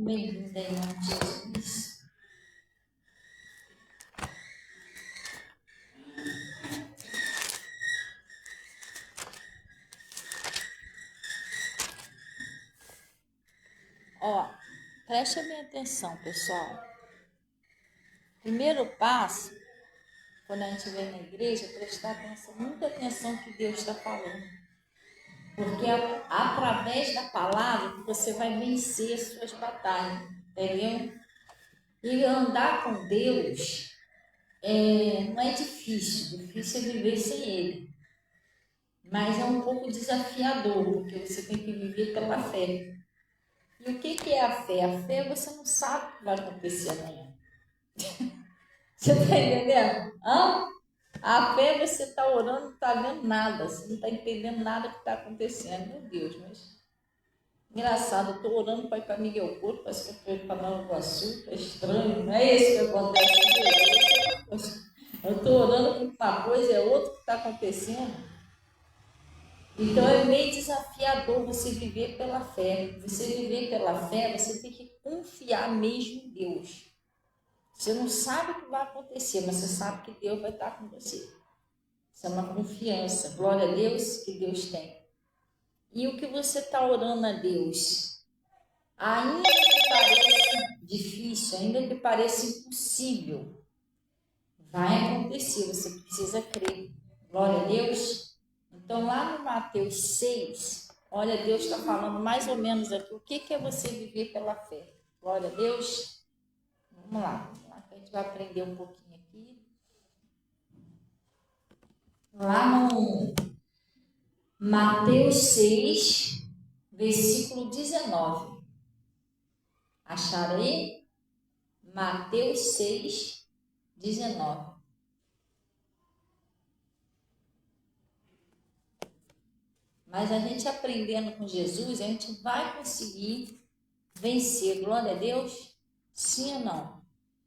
Bem-vinda em nome de Jesus. Ó, preste bem atenção, pessoal. Primeiro passo, quando a gente vem na igreja, é prestar atenção, muita atenção no que Deus está falando. Porque é através da palavra que você vai vencer as suas batalhas, entendeu? E andar com Deus não é difícil, difícil é viver sem Ele. Mas é um pouco desafiador, porque você tem que viver pela fé. E o que é a fé? A fé você não sabe o que vai acontecer amanhã. Você está entendendo? A fé você está orando, não está vendo nada, você não está entendendo nada que está acontecendo. Meu Deus, mas engraçado, eu estou orando para ir para Miguel Couto, parece que eu estou indo para Nova Iguaçu, é estranho, não é isso que acontece. Eu estou orando por uma coisa, é outra que está acontecendo. Então é meio desafiador você viver pela fé. Você viver pela fé, você tem que confiar mesmo em Deus. Você não sabe o que vai acontecer, mas você sabe que Deus vai estar com você. Isso é uma confiança. Glória a Deus que Deus tem. E o que você está orando a Deus? Ainda que pareça difícil, ainda que pareça impossível, vai acontecer. Você precisa crer. Glória a Deus. Então, lá no Mateus 6, olha, Deus está falando mais ou menos aqui o que é você viver pela fé. Glória a Deus. Vamos lá, que a gente vai aprender um pouquinho aqui. Lá no Mateus 6, versículo 19. Acharam aí? Mateus 6, 19. Mas a gente aprendendo com Jesus, a gente vai conseguir vencer. Glória a Deus? Sim ou não?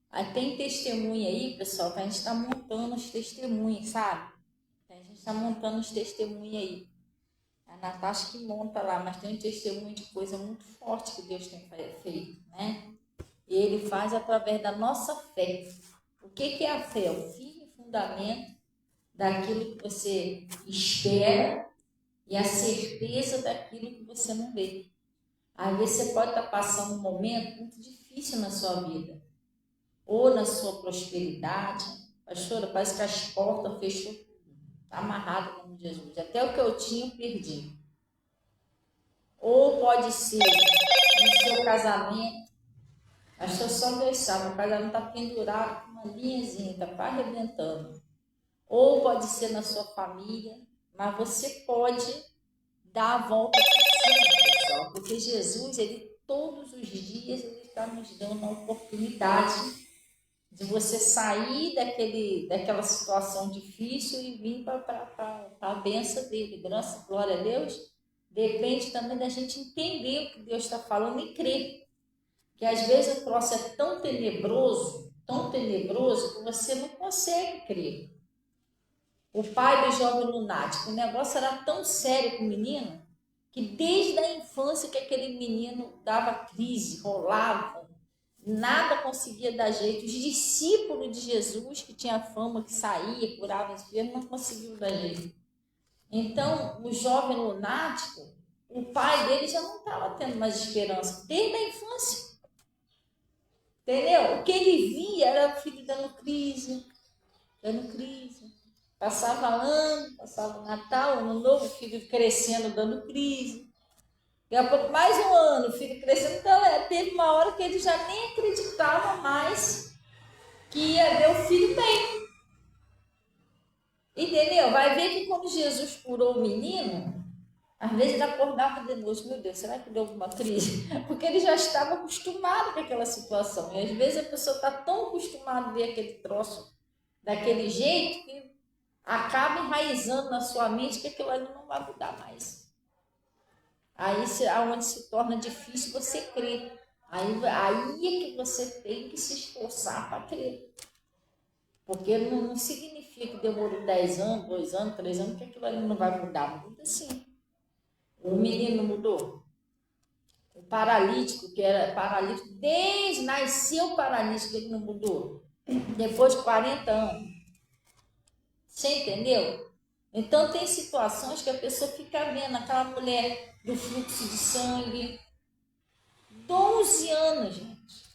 Aí tem testemunha aí, pessoal, que a gente está montando os testemunhos, sabe? A gente está montando os testemunhos aí. A Natasha que monta lá, mas tem um testemunho de coisa muito forte que Deus tem feito, né? E Ele faz através da nossa fé. O que é a fé? O firme fundamento daquilo que você espera e a certeza daquilo que você não vê. Às vezes você pode estar passando um momento muito difícil na sua vida, ou na sua prosperidade. Pastora, parece que as portas fechou, está amarrado em nome de Jesus. Até o que eu tinha, eu perdi. Ou pode ser no seu casamento. Pastor, só Deus sabe, o casamento está pendurado com uma linhazinha, está quase arrebentando. Ou pode ser na sua família, mas você pode dar a volta por cima, pessoal, porque Jesus, ele todos os dias, ele está nos dando a oportunidade de você sair daquela situação difícil e vir para a bênção dele. Graças, glória a Deus. Depende também da gente entender o que Deus está falando e crer. Que às vezes o troço é tão tenebroso, que você não consegue crer. O pai do jovem lunático, o negócio era tão sério com o menino, que desde a infância que aquele menino dava crise, rolava, nada conseguia dar jeito. Os discípulos de Jesus, que tinha fama, que saía, curava os enfermos, não conseguiam dar jeito. Então, o jovem lunático, o pai dele já não estava tendo mais esperança, desde a infância. Entendeu? O que ele via era o filho dando crise. Passava ano, passava Natal, Ano Novo, o filho crescendo, dando crise. Daqui a pouco, mais um ano, o filho crescendo. Então, teve uma hora que ele já nem acreditava mais que ia ver o filho bem. Entendeu? Vai ver que quando Jesus curou o menino, às vezes ele acordava de noite, meu Deus, será que deu alguma crise? Porque ele já estava acostumado com aquela situação. E às vezes a pessoa está tão acostumada a ver aquele troço daquele jeito que acaba enraizando na sua mente que aquilo ali não vai mudar mais. Aí, onde se torna difícil você crer. Aí é que você tem que se esforçar para crer. Porque não significa que demorou 10 anos, 2 anos, 3 anos, que aquilo ali não vai mudar. Muda sim. O menino mudou. O paralítico, que era paralítico, desde nasceu paralítico, ele não mudou. Depois de 40 anos. Você entendeu? Então tem situações que a pessoa fica vendo, aquela mulher do fluxo de sangue, 12 anos, gente.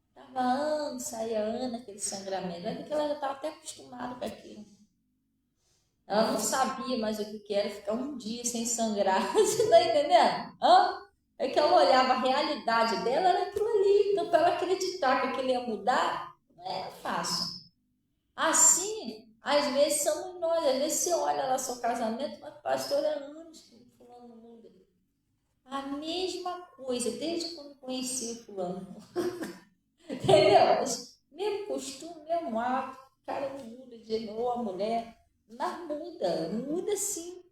Estava anos, saía anos aquele sangramento. Olha que ela já estava até acostumada com aquilo. Ela não sabia mais o que era ficar um dia sem sangrar. Você está entendendo? É que ela olhava, a realidade dela era aquilo ali. Então, para ela acreditar que aquilo ia mudar, não era fácil. Assim, às vezes somos nós. Às vezes você olha lá seu casamento, mas pastor, é anos que fulano não muda. A mesma coisa, desde quando conheci o fulano. Entendeu? Mesmo costume, mesmo hábito, o cara não muda de novo, a mulher. Não muda, muda sim.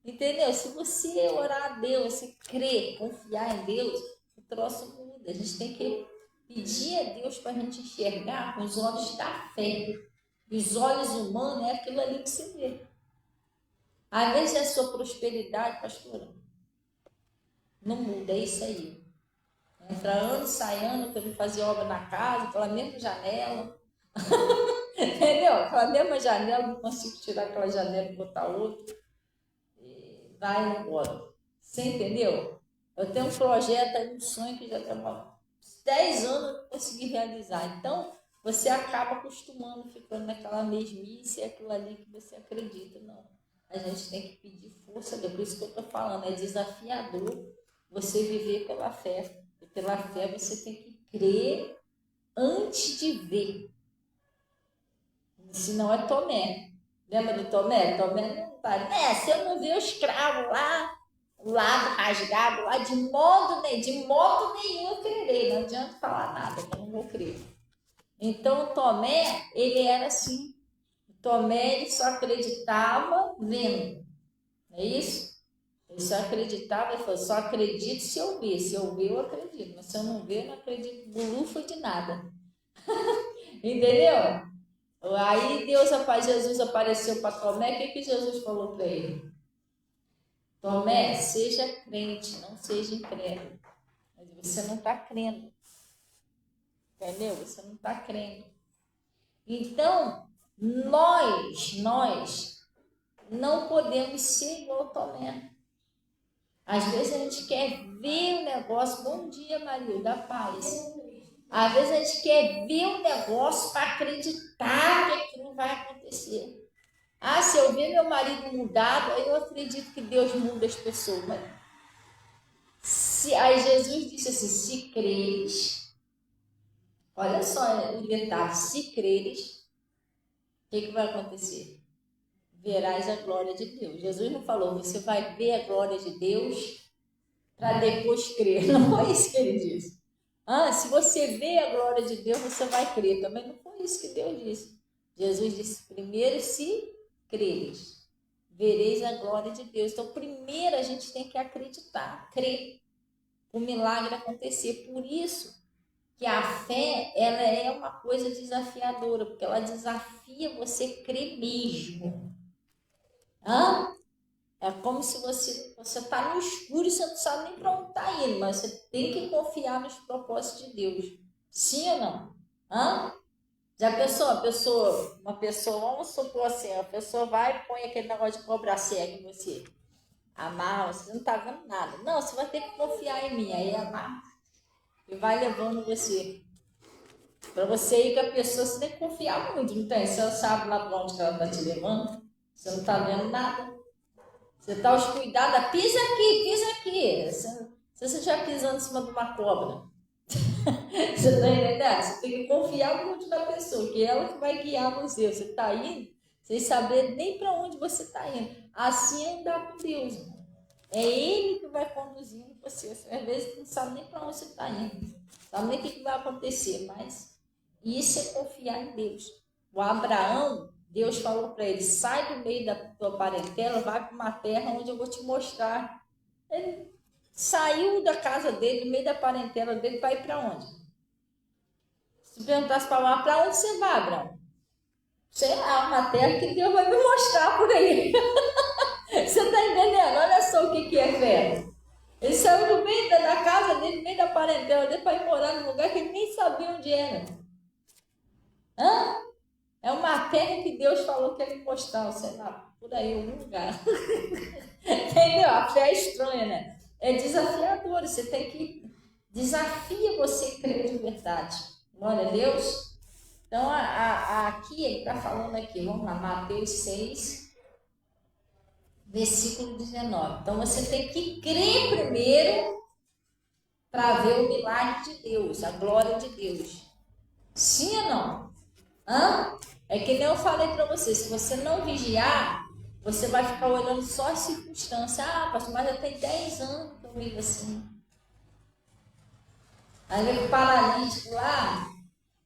Entendeu? Se você orar a Deus, você crer, confiar em Deus, o troço muda. A gente tem que pedir a Deus para a gente enxergar com os olhos da fé. E os olhos humanos é aquilo ali que você vê. Às vezes é a sua prosperidade, pastora. Não muda, é isso aí. Entra ano, sai ano, que eu fazia obra na casa, pela mesma janela. Entendeu? Aquela mesma janela, não consigo tirar aquela janela e botar outra. Vai embora. Você entendeu? Eu tenho um projeto, um sonho que já tem 10 anos eu consegui realizar. Então, você acaba acostumando, ficando naquela mesmice, aquilo ali que você acredita. Não. A gente tem que pedir força, por isso que eu estou falando, é desafiador você viver pela fé. E pela fé você tem que crer antes de ver. Senão é Tomé. Lembra do Tomé? Tomé não vai. Se eu não ver o escravo lá, o lado rasgado lá, de modo nenhum eu crerei. Não adianta falar nada, eu não vou crer. Então Tomé, ele era assim. Tomé, ele só acreditava vendo. Não é isso? Ele só acreditava, ele falou, só acredito se eu ver. Se eu ver, eu acredito. Mas se eu não ver, eu não acredito bolufa de nada. Entendeu? Aí Jesus apareceu para Tomé, o que Jesus falou para ele? Tomé, seja crente, não seja incrédulo. Mas você não está crendo. Entendeu? Você não está crendo. Então, nós não podemos ser igual Tomé. Às vezes a gente quer ver o negócio, bom dia, Maria, da paz. Às vezes a gente quer ver o negócio para acreditar que aquilo vai acontecer. Se eu ver meu marido mudado, aí eu acredito que Deus muda as pessoas. Mas aí Jesus disse assim, se creres, olha só o detalhe, se creres, o que vai acontecer? Verás a glória de Deus. Jesus não falou, você vai ver a glória de Deus para depois crer. Não foi isso que ele disse. Se você vê a glória de Deus, você vai crer. Também não foi isso que Deus disse. Jesus disse, primeiro se creres, vereis a glória de Deus. Então, primeiro a gente tem que acreditar, crer, o milagre acontecer. Por isso que a fé, ela é uma coisa desafiadora, porque ela desafia você crer mesmo. É como se você está no escuro e você não sabe nem para onde está indo, mas você tem que confiar nos propósitos de Deus. Sim ou não? Já pensou, uma pessoa, vamos supor assim, a pessoa vai e põe aquele negócio de cobra cega em você. Amarra, você não está vendo nada. Não, você vai ter que confiar em mim. Aí amarra e vai levando você. Para você ir com a pessoa, você tem que confiar muito, não tem? Você sabe lá para onde ela está te levando, você não está vendo nada. Você está aos cuidados, pisa aqui. Se você estiver pisando em cima de uma cobra, você está entendendo? Você tem que confiar muito na pessoa, que é ela que vai guiar você. Você está indo sem saber nem para onde você está indo. Assim é andar com Deus. É Ele que vai conduzindo você. Você às vezes não sabe nem para onde você está indo. Não sabe nem o que vai acontecer, mas isso é confiar em Deus. O Abraão, Deus falou para ele, sai do meio da tua parentela, vai para uma terra onde eu vou te mostrar. Ele saiu da casa dele, do meio da parentela dele, para ir para onde? Se perguntasse para onde você vai, Abraão? Sei lá, uma terra que Deus vai me mostrar por aí. Você está entendendo? Olha só o que é fé. Ele saiu do meio da casa dele, no meio da parentela dele, para ir morar num lugar que ele nem sabia onde era. Hã? É uma terra que Deus falou que ele mostrar, sei lá, por aí, algum lugar. Entendeu? A fé é estranha, né? É desafiadora, você tem que... Desafia você crer de verdade. Glória a Deus. Então, aqui, ele está falando aqui, vamos lá, Mateus 6, versículo 19. Então, você tem que crer primeiro para ver o milagre de Deus, a glória de Deus. Sim ou não? Hã? É que nem eu falei para você, se você não vigiar, você vai ficar olhando só as circunstâncias. Ah, pastor, mas já tem 10 anos que eu vivo assim. Aí vem o paralítico lá,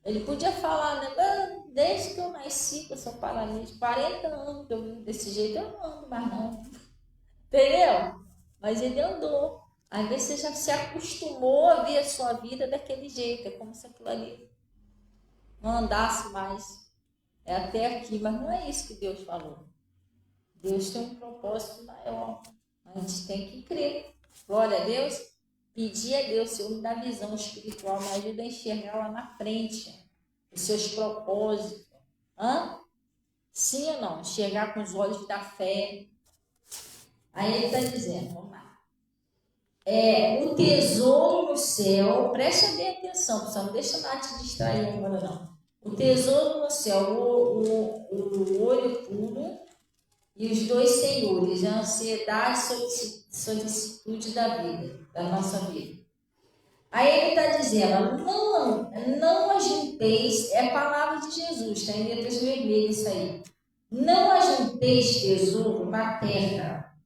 ele podia falar, né? Desde que eu nasci, que eu sou paralítico, 40 anos que eu vivo desse jeito, eu não ando mais não. Entendeu? Mas ele andou. Às vezes você já se acostumou a ver a sua vida daquele jeito. É como se aquilo ali não andasse mais. É até aqui, mas não é isso que Deus falou. Deus tem um propósito maior. A gente tem que crer. Glória a Deus. Pedir a Deus, Senhor, me dá visão espiritual, me ajuda a enxergar lá na frente os seus propósitos. Hã? Sim ou não? Enxergar com os olhos da fé. Aí ele está dizendo, vamos lá. O tesouro no céu, preste bem atenção, pessoal, não deixa nada te distrair agora não. O tesouro no céu, o olho puro e os dois senhores, a ansiedade e solicitude da vida, da nossa vida. Aí ele está dizendo, não ajunteis, é a palavra de Jesus, está em letras vermelhas isso aí. Não ajunteis tesouro na terra,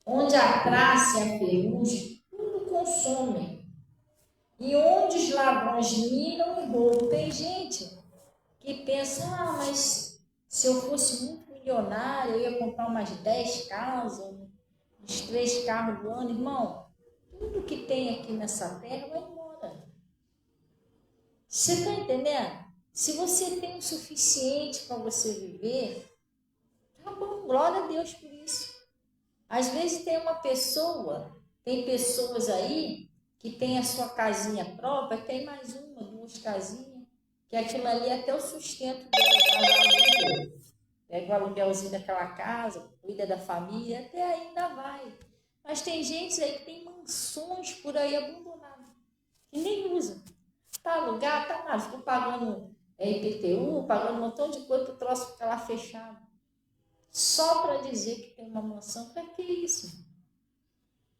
onde a traça e a ferrugem tudo consomem, e onde os ladrões minam e roubam. Tem gente que pensa, mas se eu fosse muito milionário, eu ia comprar umas 10 casas, uns 3 carros do ano. Irmão, tudo que tem aqui nessa terra vai embora. Você está entendendo? Se você tem o suficiente para você viver, tá bom, glória a Deus por isso. Às vezes tem pessoas aí que tem a sua casinha própria, tem mais uma, 2 casinhas, que aquilo ali é até o sustento dela. Pega o aluguelzinho daquela casa, cuida da família, até ainda vai. Mas tem gente aí que tem mansões por aí abandonadas, que nem usa. Tá alugado, tá nada, ficou pagando IPTU, pagando um montão de coisa para o troço ficar lá fechado. Só para dizer que tem uma mansão, para que isso?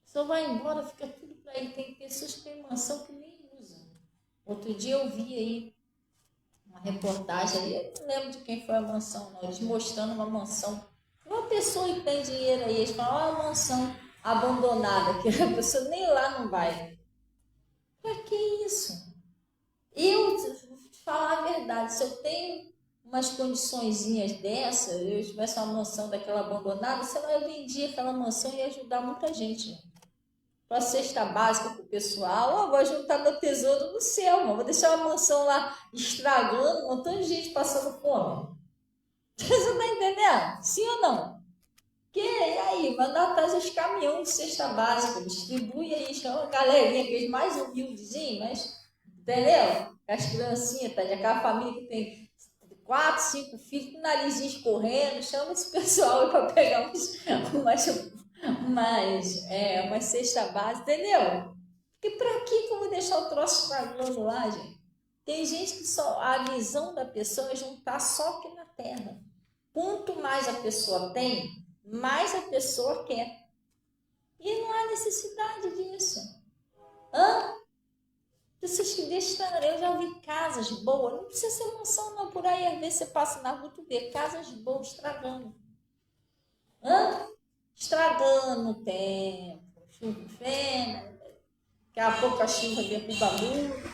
Só vai embora, fica tudo para aí. Tem pessoas que têm mansão que nem usam. Outro dia eu vi aí uma reportagem aí, eu não lembro de quem foi a mansão, não. Eles mostrando uma mansão. Uma pessoa que tem dinheiro aí, eles falam, olha a mansão abandonada, que a pessoa nem lá não vai. Para que isso? Eu vou te falar a verdade, se eu tenho umas condiçõezinhas dessa, eu tivesse uma mansão daquela abandonada, sei lá, eu vendia aquela mansão e ia ajudar muita gente. Para a cesta básica para o pessoal, vou juntar meu tesouro no céu, mano. Vou deixar uma mansão lá estragando, um montão de gente passando fome. Você está entendendo? Sim ou não? Que e aí, manda atrás os caminhões de cesta básica, distribui aí, chama a galerinha, aqueles mais humildezinhos, mas, entendeu? As criancinhas, tá? Aquela família que tem 4, 5 filhos, com o narizinho escorrendo, chama esse pessoal aí para pegar uma cesta básica, entendeu? Porque para que eu vou deixar o troço estragando lá, gente? Tem gente que só a visão da pessoa é juntar só aqui na terra. Quanto mais a pessoa tem, mais a pessoa quer. E não há necessidade disso. Pessoas que deixam, eu já vi casas boas, não precisa ser mansão não, por aí às vezes você passa na rua, tu vê casas boas estragando. Estragando o tempo, chovendo, daqui a pouco a chuva vem com bagulho.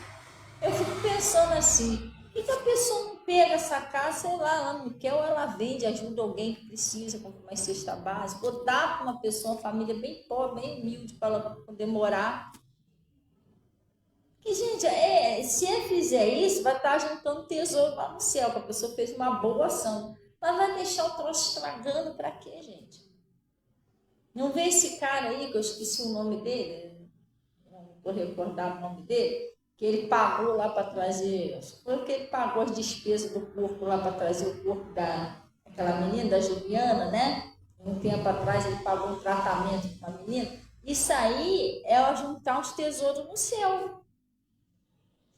Eu fico pensando assim, e que a pessoa não pega essa casa, sei lá, ela não quer, ou ela vende, ajuda alguém que precisa, compra uma cesta básica, ou dá para uma pessoa, uma família bem pobre, bem humilde, para ela poder morar. E, gente, se ele fizer isso, vai estar juntando tesouro lá no céu, que a pessoa fez uma boa ação. Mas vai deixar o troço estragando para quê, gente? Não vê esse cara aí, que eu esqueci o nome dele, estou recordado o nome dele, que ele pagou lá para trazer, foi que ele pagou as despesas do corpo lá para trazer o corpo daquela menina, da Juliana, né? Um tempo atrás ele pagou um tratamento para uma menina. Isso aí é juntar os tesouros no céu.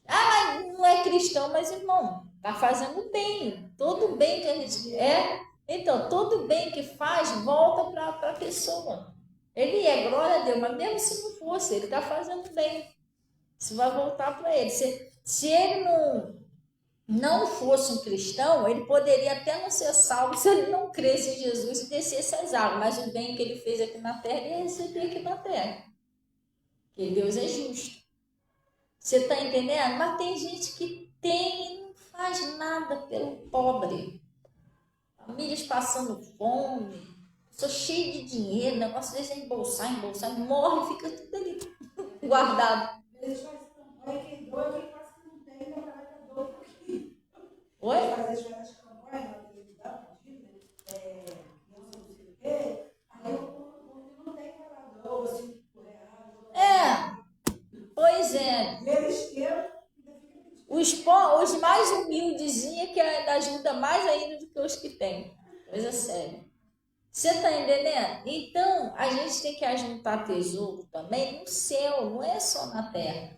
Ah, mas não é cristão, mas irmão, tá fazendo bem. Todo bem que a gente então, todo bem que faz volta para a pessoa. Ele é glória a Deus, mas mesmo se não fosse, ele está fazendo bem. Isso vai voltar para ele. Se ele não fosse um cristão, ele poderia até não ser salvo se ele não cresce em Jesus e descesse as águas. Mas o bem que ele fez aqui na terra, ele ia receber aqui na terra. Porque Deus é justo. Você está entendendo? Mas tem gente que tem e não faz nada pelo pobre. Famílias passando fome, pessoa cheia de dinheiro, negócio às vezes é embolsar, morre, fica tudo ali guardado. Oi? Pois é. Os mais humildes que ainda ajuda mais ainda do que os que têm. Coisa séria. Você está entendendo? Então, a gente tem que ajuntar tesouro também no céu, não é só na terra.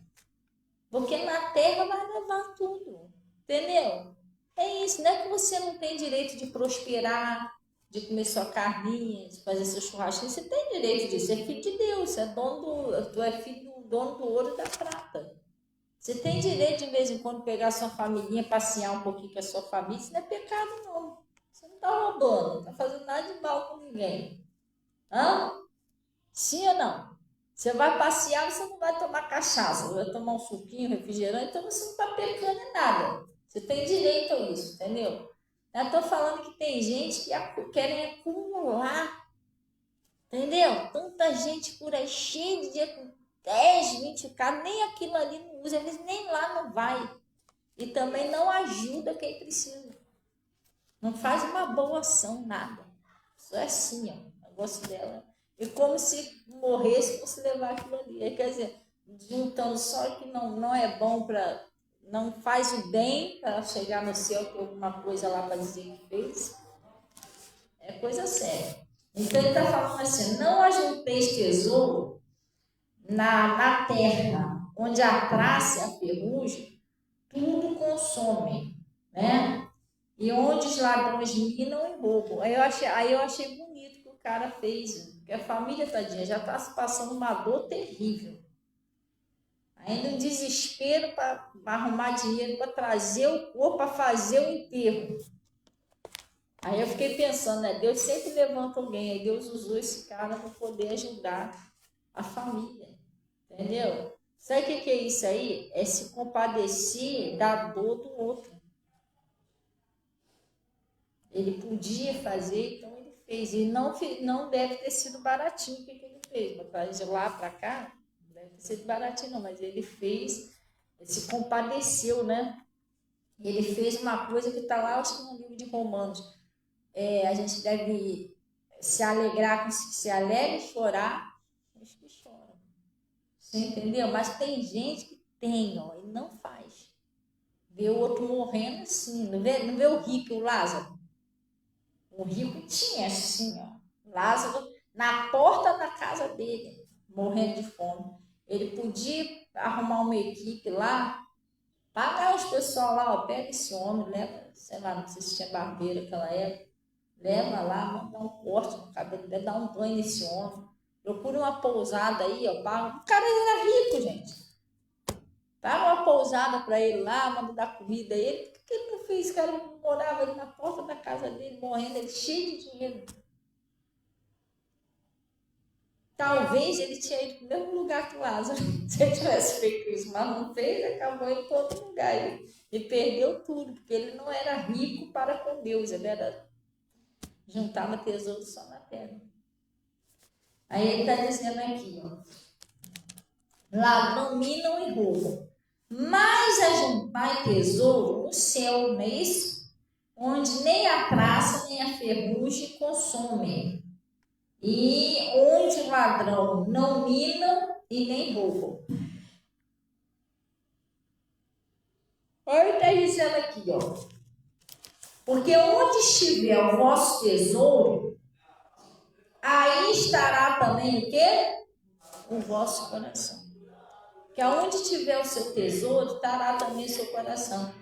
Porque na terra vai levar tudo. Entendeu? É isso. Não é que você não tem direito de prosperar, de comer sua carninha, de fazer seu churrasco. Você tem direito disso. É filho de Deus. Tu é filho do dono do ouro e da prata. Você tem direito, de vez em quando, pegar a sua família, passear um pouquinho com a sua família. Isso não é pecado, não. Você não está roubando, não está fazendo nada de mal com ninguém. Hã? Sim ou não? Você vai passear, você não vai tomar cachaça, vai tomar um suquinho, refrigerante, então você não está pecando em nada. Você tem direito a isso, entendeu? Eu estou falando que tem gente que querem acumular, entendeu? Tanta gente por aí, cheia de dinheiro, com 10, 20 carros, nem aquilo ali não usa, eles nem lá não vai. E também não ajuda quem precisa. Não faz uma boa ação, nada. Só é assim, ó, o negócio dela. E como se morresse, fosse levar aquilo ali. Aí, quer dizer, juntando só que não é bom para... Não faz o bem para chegar no céu com alguma coisa lá para dizer que fez. É coisa séria. Então ele está falando assim, não ajunteis tesouro na terra, onde a traça e a ferrugem tudo consome, né? E onde os ladrões minam e roubam. Aí eu achei bonito que o cara fez, porque a família, tadinha, já está se passando uma dor terrível. Ainda um desespero para arrumar dinheiro para trazer o corpo, para fazer o enterro. Aí eu fiquei pensando, né? Deus sempre levanta alguém, aí Deus usou esse cara para poder ajudar a família, entendeu? Sabe o que é isso aí? É se compadecer da dor do outro. Ele podia fazer, então ele fez. E não deve ter sido baratinho o que ele fez. Para de lá para cá, não deve ter sido baratinho não, mas ele fez, ele se compadeceu, né? Ele fez uma coisa que está lá, acho que no livro de Romanos. A gente deve se alegrar, se alegra e chorar, os que choram. Você entendeu? Mas tem gente que tem, ó, e não faz. Vê o outro morrendo assim, não vê o rico, o Lázaro? O rico tinha assim, ó, Lázaro na porta da casa dele, morrendo de fome. Ele podia arrumar uma equipe lá, pagar os pessoal lá, ó, pega esse homem, leva, sei lá, não sei se tinha barbeiro naquela época, leva lá, manda um corte no cabelo, deve dar um banho nesse homem. Procura uma pousada aí, ó, paga. O cara era rico, gente. Paga uma pousada para ele lá, manda dar comida a ele. Por que ele não fez? O cara morava ali na porta da casa dele, morrendo, ele cheio de dinheiro. Talvez ele tinha ido para o mesmo lugar que o Lázaro, se ele tivesse feito isso, mas não fez, acabou indo para outro lugar. Ele perdeu tudo, porque ele não era rico para com Deus, ele juntava tesouro só na terra. Aí ele está dizendo aqui, ó, ladrão minam e roubam, mas ajuntai tesouro no céu, não é isso? Onde nem a traça nem a ferrugem consomem, e onde o ladrão não mina e nem roubam. dizendo aqui, ó. Porque onde estiver o vosso tesouro, aí estará também o quê? O vosso coração. Que aonde tiver o seu tesouro, estará também o seu coração.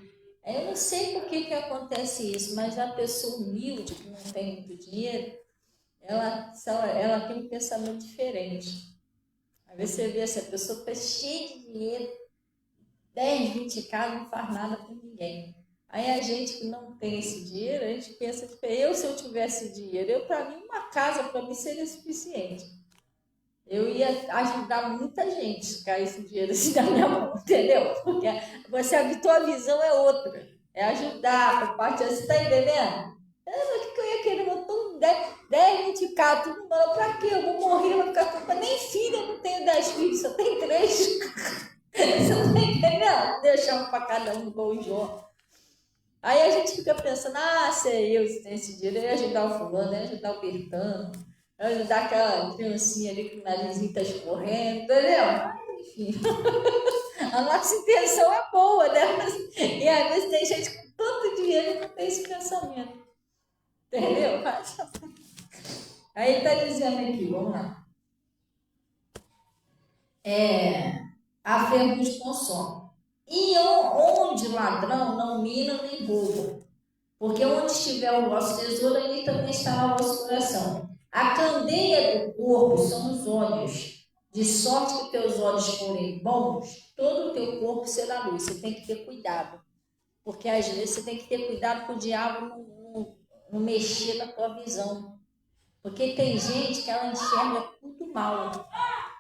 Eu não sei por que acontece isso, mas a pessoa humilde, que não tem muito dinheiro, ela tem um pensamento diferente. Às vezes você vê essa pessoa está cheia de dinheiro, 10, 20 casas, não faz nada com ninguém. Aí a gente que não tem esse dinheiro, a gente pensa, se eu tivesse dinheiro, para mim, uma casa para mim seria suficiente. Eu ia ajudar muita gente se caísse o dinheiro assim da minha mão, entendeu? Porque a tua visão é outra. É ajudar, compartilhar. Você está entendendo? O que eu ia querer? Eu tô 10, 20 k, tudo mal. Pra quê? Eu vou morrer, vou ficar com... Nem filha, eu não tenho 10 filhos, só tenho 3. Você não está entendendo? Deixar um para cada um, igual o João. Aí a gente fica pensando, se tem esse dinheiro, eu ia ajudar o fulano, eu ia ajudar o Bertano, eu ia ajudar aquela criancinha ali que o narizinho tá escorrendo, entendeu? Enfim, a nossa intenção é boa, né? E às vezes tem gente com tanto dinheiro que não tem esse pensamento, entendeu? Aí tá dizendo aqui, vamos lá. A fé vos consome. E onde ladrão não mina nem rouba. Porque onde estiver o vosso tesouro, ali também estará o vosso coração. A candeia do corpo são os olhos. De sorte que teus olhos forem bons, todo o teu corpo será luz. Você tem que ter cuidado. Porque às vezes você tem que ter cuidado para o diabo não mexer na tua visão. Porque tem gente que ela enxerga tudo mal.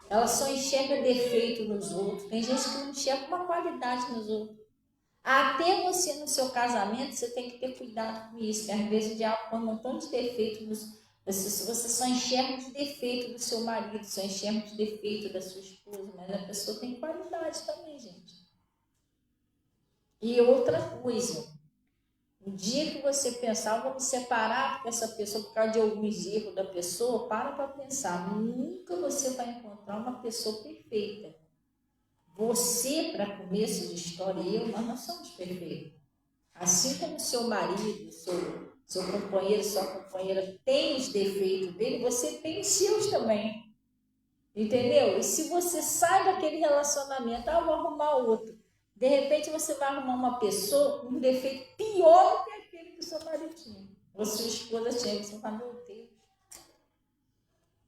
Ela só enxerga defeito nos outros. Tem gente que não enxerga uma qualidade nos outros. Até você no seu casamento, você tem que ter cuidado com isso. Que às vezes o diabo põe um montão de defeitos. Você só enxerga os defeitos do seu marido, só enxerga os defeitos da sua esposa. Mas a pessoa tem qualidade também, gente. E outra coisa. O dia que você pensar, vou me separar com essa pessoa por causa de alguns erros da pessoa, para pensar. Nunca você vai encontrar uma pessoa perfeita. Você, para começo de história, nós não somos perfeitos. Assim como seu marido, seu companheiro, sua companheira tem os defeitos dele, você tem os seus também. Entendeu? E se você sai daquele relacionamento, eu vou arrumar outro. De repente você vai arrumar uma pessoa com um defeito pior do que aquele que o seu marido tinha. Ou sua esposa tinha. Você fala, meu Deus.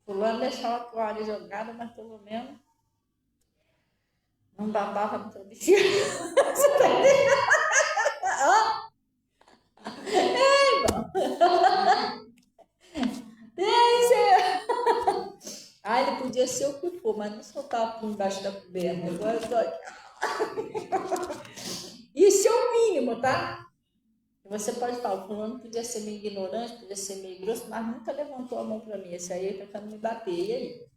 Fulano deixava a toalha jogada, mas pelo menos não babava no travesseiro. Você tá entendendo? Ele podia ser o que for, mas não soltava por embaixo da coberta. Agora eu tô aqui. Isso é o mínimo, tá? Você pode falar, o fulano podia ser meio ignorante, podia ser meio grosso, mas nunca levantou a mão para mim. Esse aí tá tentando me bater. E aí?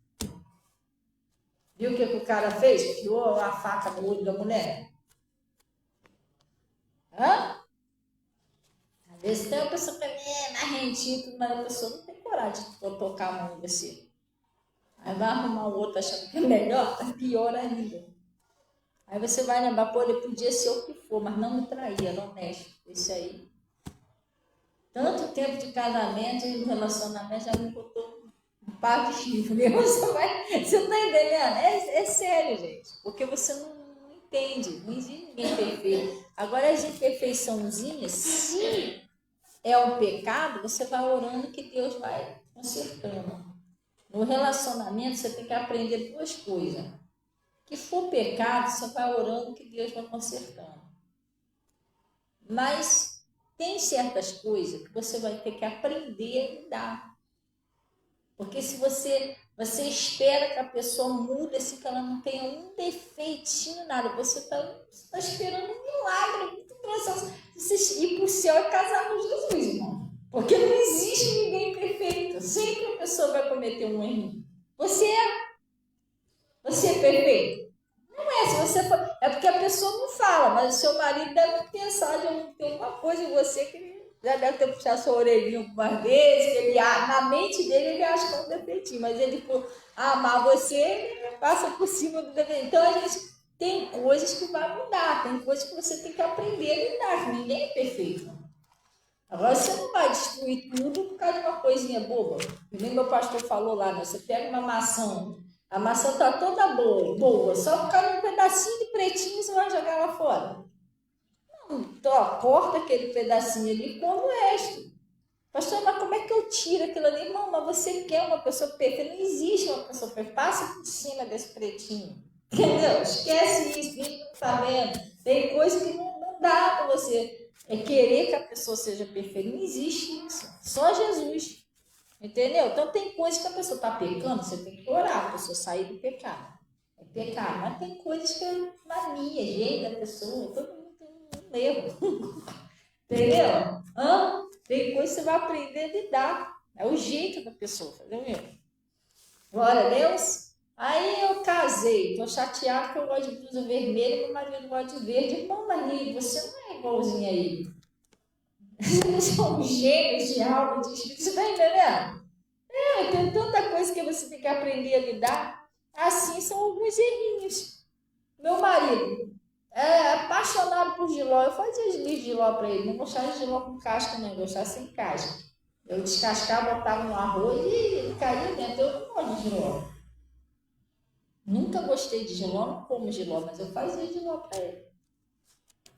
Viu o que o cara fez? Enfiou a faca no olho da mulher? Às vezes tem uma pessoa que é marrentinha, mas a pessoa não tem coragem de tocar a mão em você. Aí vai arrumar o outro achando que é melhor, tá pior ainda. Aí você vai lembrar, pô, ele podia ser o que for, mas não me traía, era honesto. Isso aí. Tanto tempo de casamento e relacionamento já me botou um par de chifre. Você não tá entendendo? É sério, gente. Porque você não entende. Não existe ninguém perfeito. Agora, as imperfeiçãozinhas, se é um pecado, você vai orando que Deus vai consertando. No relacionamento, você tem que aprender duas coisas. Que for pecado, você vai orando que Deus vai consertando. Mas tem certas coisas que você vai ter que aprender a lidar. Porque se você espera que a pessoa mude, assim, que ela não tenha um defeitinho, nada, você está esperando um milagre muito grande. Você ir para o céu e casar com Jesus, irmão. Porque não existe ninguém perfeito. Sempre a pessoa vai cometer um erro. Você é perfeito? Não é, se você for, é porque a pessoa não fala, mas o seu marido deve pensar de ter uma coisa em você que ele já deve ter puxado sua orelhinha algumas vezes, que ele, na mente dele ele acha que é um defeitinho, mas ele por amar você, ele passa por cima do defeito. Então a gente tem coisas que vai mudar, tem coisas que você tem que aprender a lidar, que ninguém é perfeito. Agora você não vai destruir tudo por causa de uma coisinha boba. Que nem meu pastor falou lá, né? Você pega uma maçã, a maçã tá toda boa, só por causa de um pedacinho de pretinho você vai jogar lá fora. Não, então, ó, corta aquele pedacinho ali e come o resto. Pastor, mas como é que eu tiro aquilo ali? Irmão, mas você quer uma pessoa perfeita? Não existe uma pessoa perfeita. Passa por cima desse pretinho. Entendeu? Esquece isso, finge que não tá vendo. Tem coisa que não dá para você querer que a pessoa seja perfeita. Não existe isso. Só Jesus. Entendeu? Então tem coisas que a pessoa está pecando, você tem que orar para a pessoa sair do pecado. É pecado. Mas tem coisas que é mania, jeito da pessoa. Todo mundo tem um erro. Entendeu? Tem coisa que você vai aprender a lidar. É o jeito da pessoa, entendeu? Glória a Deus. Aí eu casei, tô chateada que eu gosto de blusa vermelha e meu marido gosta de verde. Irmão marido, você não é igualzinho a ele. Vocês são gêmeos de alma, de espírito. Você tá entendendo? Tem tanta coisa que você tem que aprender a lidar. Assim são alguns errinhos. Meu marido é apaixonado por jiló. Eu fazia os de jiló para ele. Não gostava de jiló com casca, não. Eu gostava sem casca. Eu descascava, botava no arroz e ele caía dentro. Eu não gosto de jiló. Nunca gostei de jiló, não como jiló, mas eu fazia jiló para ele.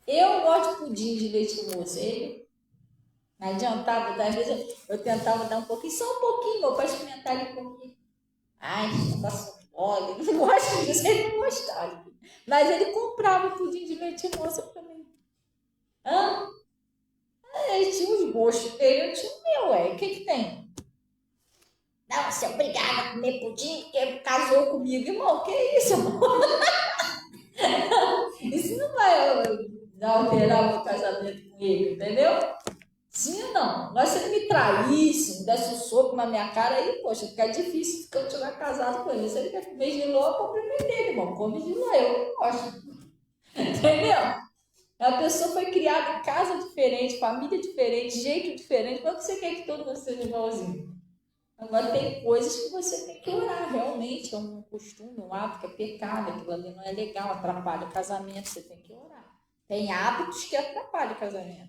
Eu gosto de pudim de leite moça. Ele não adiantava, às vezes eu tentava dar um pouquinho, só um pouquinho, para experimentar ele comigo. Ai, negócio mole, não gosto disso, ele não gostava. Mas ele comprava pudim de leite moça para mim. Ele tinha os gostos dele, eu tinha o meu, o que tem? Não, você é obrigada a comer pudim porque casou comigo. Irmão, que isso, irmão? Isso não vai alterar o meu casamento com ele, entendeu? Sim ou não? Agora se ele me traísse, me desse um soco na minha cara, aí, poxa, fica difícil se eu estiver casado com ele. Se ele quer comer giló, eu cumprimento ele, irmão. Come giló, eu não gosto. Entendeu? A pessoa foi criada em casa diferente, família diferente, jeito diferente. Como você quer que todo mundo seja igualzinho? Agora tem coisas que você tem que orar, realmente. É um costume, um hábito que é pecado, aquilo ali não é legal, atrapalha o casamento, você tem que orar. Tem hábitos que atrapalham o casamento.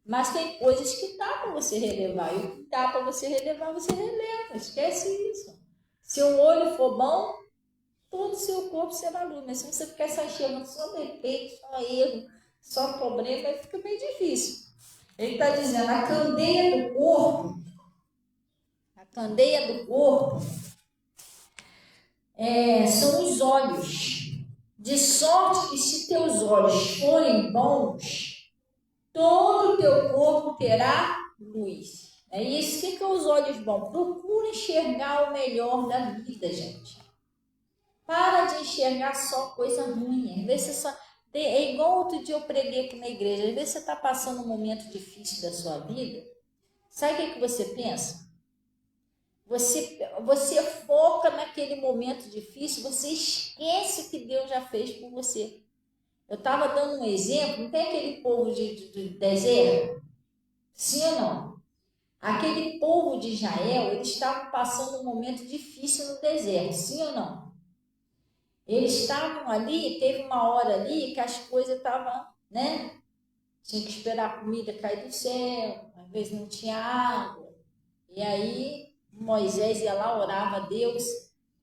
Mas tem coisas que dá para você relevar. E o que dá para você relevar, você releva. Esquece isso. Se o olho for bom, todo o seu corpo será luz. Mas se você ficar se achando só defeito, só erro, só problema, aí fica bem difícil. Ele está dizendo, a candeia do corpo são os olhos. De sorte que se teus olhos forem bons, todo o teu corpo terá luz. É isso. O que é os olhos bons? Procura enxergar o melhor da vida, gente. Para de enxergar só coisa ruim. Às vezes você só... É igual outro dia eu preguei aqui na igreja. Às vezes você está passando um momento difícil da sua vida. Sabe o que você pensa? Você foca naquele momento difícil, você esquece o que Deus já fez por você. Eu estava dando um exemplo, não tem aquele povo de deserto? Sim ou não? Aquele povo de Israel, eles estavam passando um momento difícil no deserto, sim ou não? Eles estavam ali, teve uma hora ali que as coisas estavam, né? Tinha que esperar a comida cair do céu, às vezes não tinha água. E aí Moisés ia lá, orava a Deus.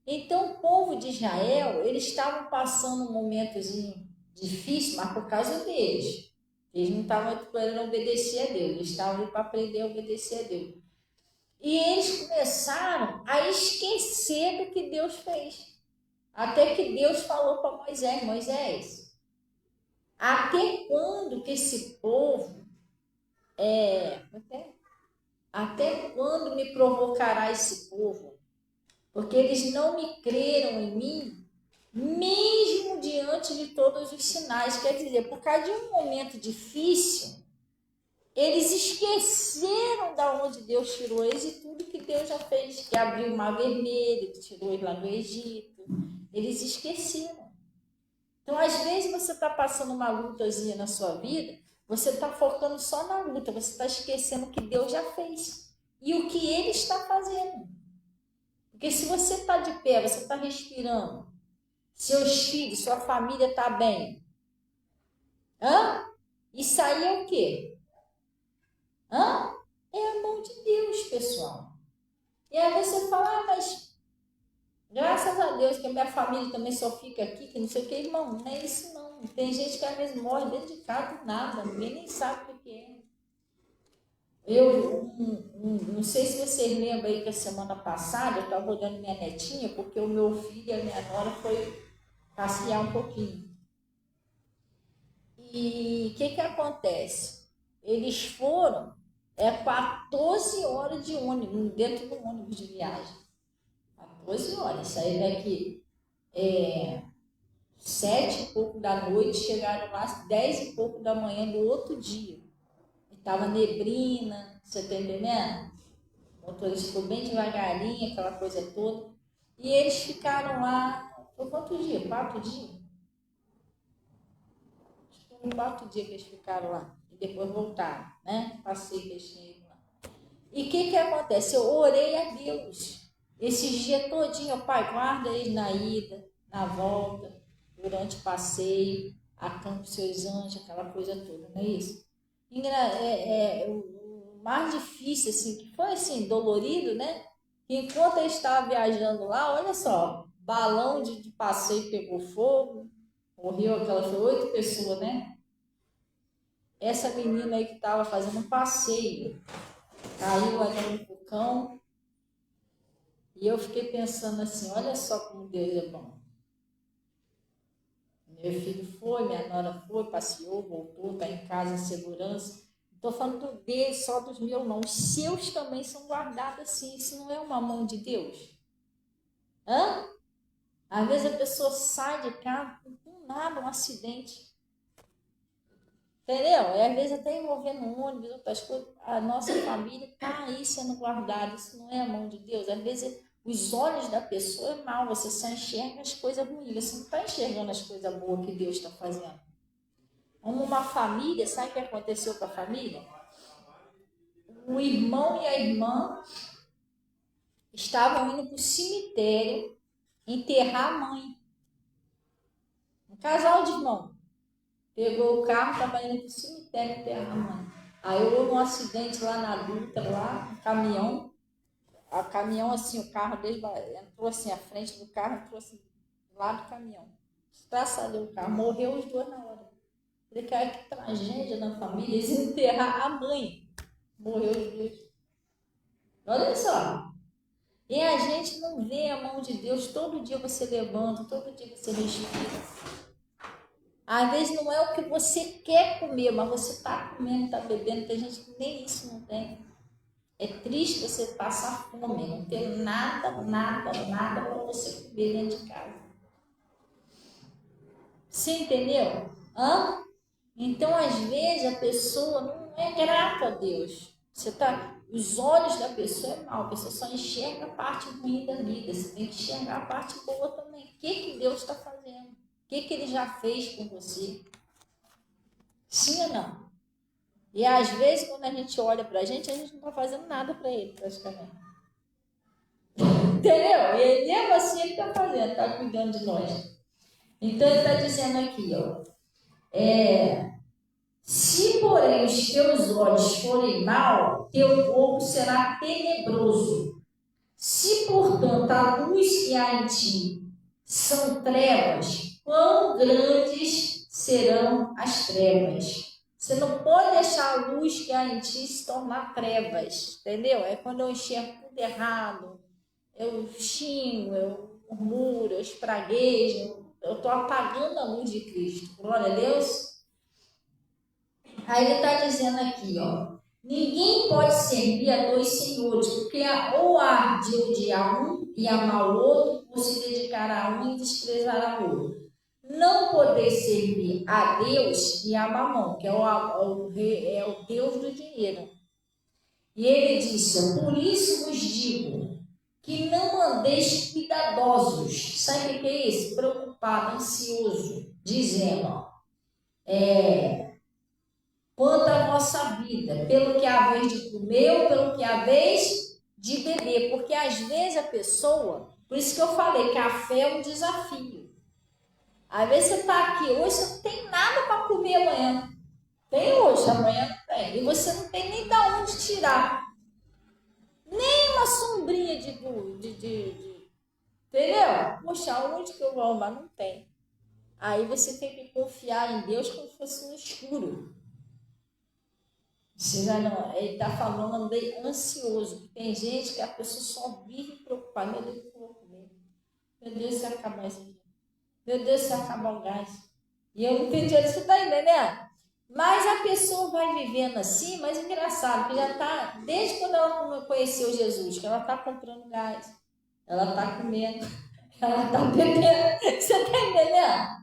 Então o povo de Israel, eles estavam passando um momentozinho difícil, mas por causa deles. Eles não estavam querendo obedecer a Deus, eles estavam ali para aprender a obedecer a Deus. E eles começaram a esquecer do que Deus fez. Até que Deus falou para Moisés, Moisés, até quando que esse povo até quando me provocará esse povo? Porque eles não me creram em mim, mesmo diante de todos os sinais. Quer dizer, por causa de um momento difícil, eles esqueceram da onde Deus tirou eles e tudo que Deus já fez, que abriu o Mar Vermelho, que tirou eles lá do Egito. Eles esqueceram. Então, às vezes, você está passando uma lutazinha na sua vida, você está focando só na luta, você está esquecendo o que Deus já fez e o que Ele está fazendo. Porque se você está de pé, você está respirando, seus filhos, sua família está bem. Hã? Isso aí é o quê? Hã? É a mão de Deus, pessoal. E aí você fala, mas graças a Deus que a minha família também só fica aqui, que não sei o que, irmão, não é isso não. Tem gente que às vezes morre dentro de casa do nada, ninguém nem sabe o que é. Não sei se vocês lembram aí que a semana passada eu estava olhando minha netinha, porque o meu filho e a minha nora foi passear um pouquinho. E o que acontece? Eles foram 14 horas de ônibus, dentro do ônibus de viagem. 14 horas. Saíram daqui 7 e pouco da noite, chegaram lá 10 e pouco da manhã do outro dia. Estava neblina, você está entendendo? O motorista ficou bem devagarinho, aquela coisa toda. E eles ficaram lá, por quantos dias? 4 dias? Acho que foram 4 dias que eles ficaram lá. E depois voltaram, né? Passei que eles tinham ido lá. E o que acontece? Eu orei a Deus. Esses dias todinho, Pai, guarda eles na ida, na volta, durante o passeio, acampa os seus anjos, aquela coisa toda, não é isso? O mais difícil, assim, que foi assim, dolorido, né? Que enquanto eu estava viajando lá, olha só, balão de passeio pegou fogo, morreu aquelas 8 pessoas, né? Essa menina aí que estava fazendo um passeio, caiu ali no vulcão, e eu fiquei pensando assim, olha só como Deus é bom. Meu filho foi, minha nora foi, passeou, voltou, está em casa em segurança. Estou falando deles, só dos meus não. Os seus também são guardados assim. Isso não é uma mão de Deus? Hã? Às vezes a pessoa sai de casa com nada, um acidente. Entendeu? E às vezes até envolvendo um ônibus, outras coisas. A nossa família está aí sendo guardada. Isso não é a mão de Deus. Às vezes os olhos da pessoa é mal. Você só enxerga as coisas ruins. Você não está enxergando as coisas boas que Deus está fazendo. Como uma família, sabe o que aconteceu com a família? O irmão e a irmã estavam indo para o cemitério enterrar a mãe. Um casal de irmão. Pegou o carro, estava indo para o cemitério enterrar a mãe. Aí houve um acidente lá na Dutra, lá, um caminhão. A caminhão, assim, o carro dele entrou assim, a frente do carro entrou assim, do lado do caminhão. Estraçalhou o carro, morreu os dois na hora. Falei, cara, que tragédia na família, eles enterrar a mãe. Morreu os dois. Olha só. E a gente não vê a mão de Deus. Todo dia você levanta, todo dia você respira. Às vezes não é o que você quer comer, mas você está comendo, está bebendo. Tem gente que nem isso não tem. É triste você passar fome, não ter nada para você comer dentro de casa. Você entendeu? Hã? Então, às vezes, a pessoa não é grata a Deus. Os olhos da pessoa é mal, a pessoa só enxerga a parte ruim da vida. Você tem que enxergar a parte boa também. O que Deus está fazendo? O que Ele já fez com você? Sim ou não? E às vezes, quando a gente olha para a gente não está fazendo nada para Ele, praticamente. Entendeu? E ele, mesmo assim, Ele está fazendo, está cuidando de nós. Então, Ele está dizendo aqui, ó. Se, porém, os teus olhos forem mal, teu corpo será tenebroso. Se, portanto, a luz que há em ti são trevas, quão grandes serão as trevas? Você não pode deixar a luz que há em ti se tornar trevas, entendeu? É quando eu enxergo tudo errado, eu xingo, eu murmuro, eu espraguejo, eu estou apagando a luz de Cristo. Glória a Deus. Aí ele está dizendo aqui, ó. Ninguém pode servir a 2 senhores, porque ou há de odiar um e amar o outro, ou se dedicar a um e desprezar o outro. Não poder servir a Deus e a Mamon, que é o Deus do dinheiro. E ele disse, por isso vos digo, que não andeis cuidadosos. Sabe o que é isso? Preocupado, ansioso, dizendo, quanto à vossa vida, pelo que há vez de comer ou pelo que há vez de beber. Porque às vezes a pessoa, por isso que eu falei que a fé é um desafio. Às vezes você está aqui hoje, você não tem nada para comer amanhã. Tem hoje, amanhã não tem. E você não tem nem de onde tirar. Nem uma sombrinha entendeu? Poxa, onde que eu vou arrumar? Não tem. Aí você tem que confiar em Deus como se fosse no escuro. Você já não, ele está falando bem ansioso. Tem gente que a pessoa só vive preocupada. Meu Deus, o que eu vou comer? Meu Deus, se acabar esse dia. Meu Deus, se acabar o gás. E eu não tenho dinheiro, você está entendendo? Mas a pessoa vai vivendo assim, mas é engraçado, que já está, desde quando ela conheceu Jesus, que ela está comprando gás, ela está comendo, ela está bebendo. Você está entendendo?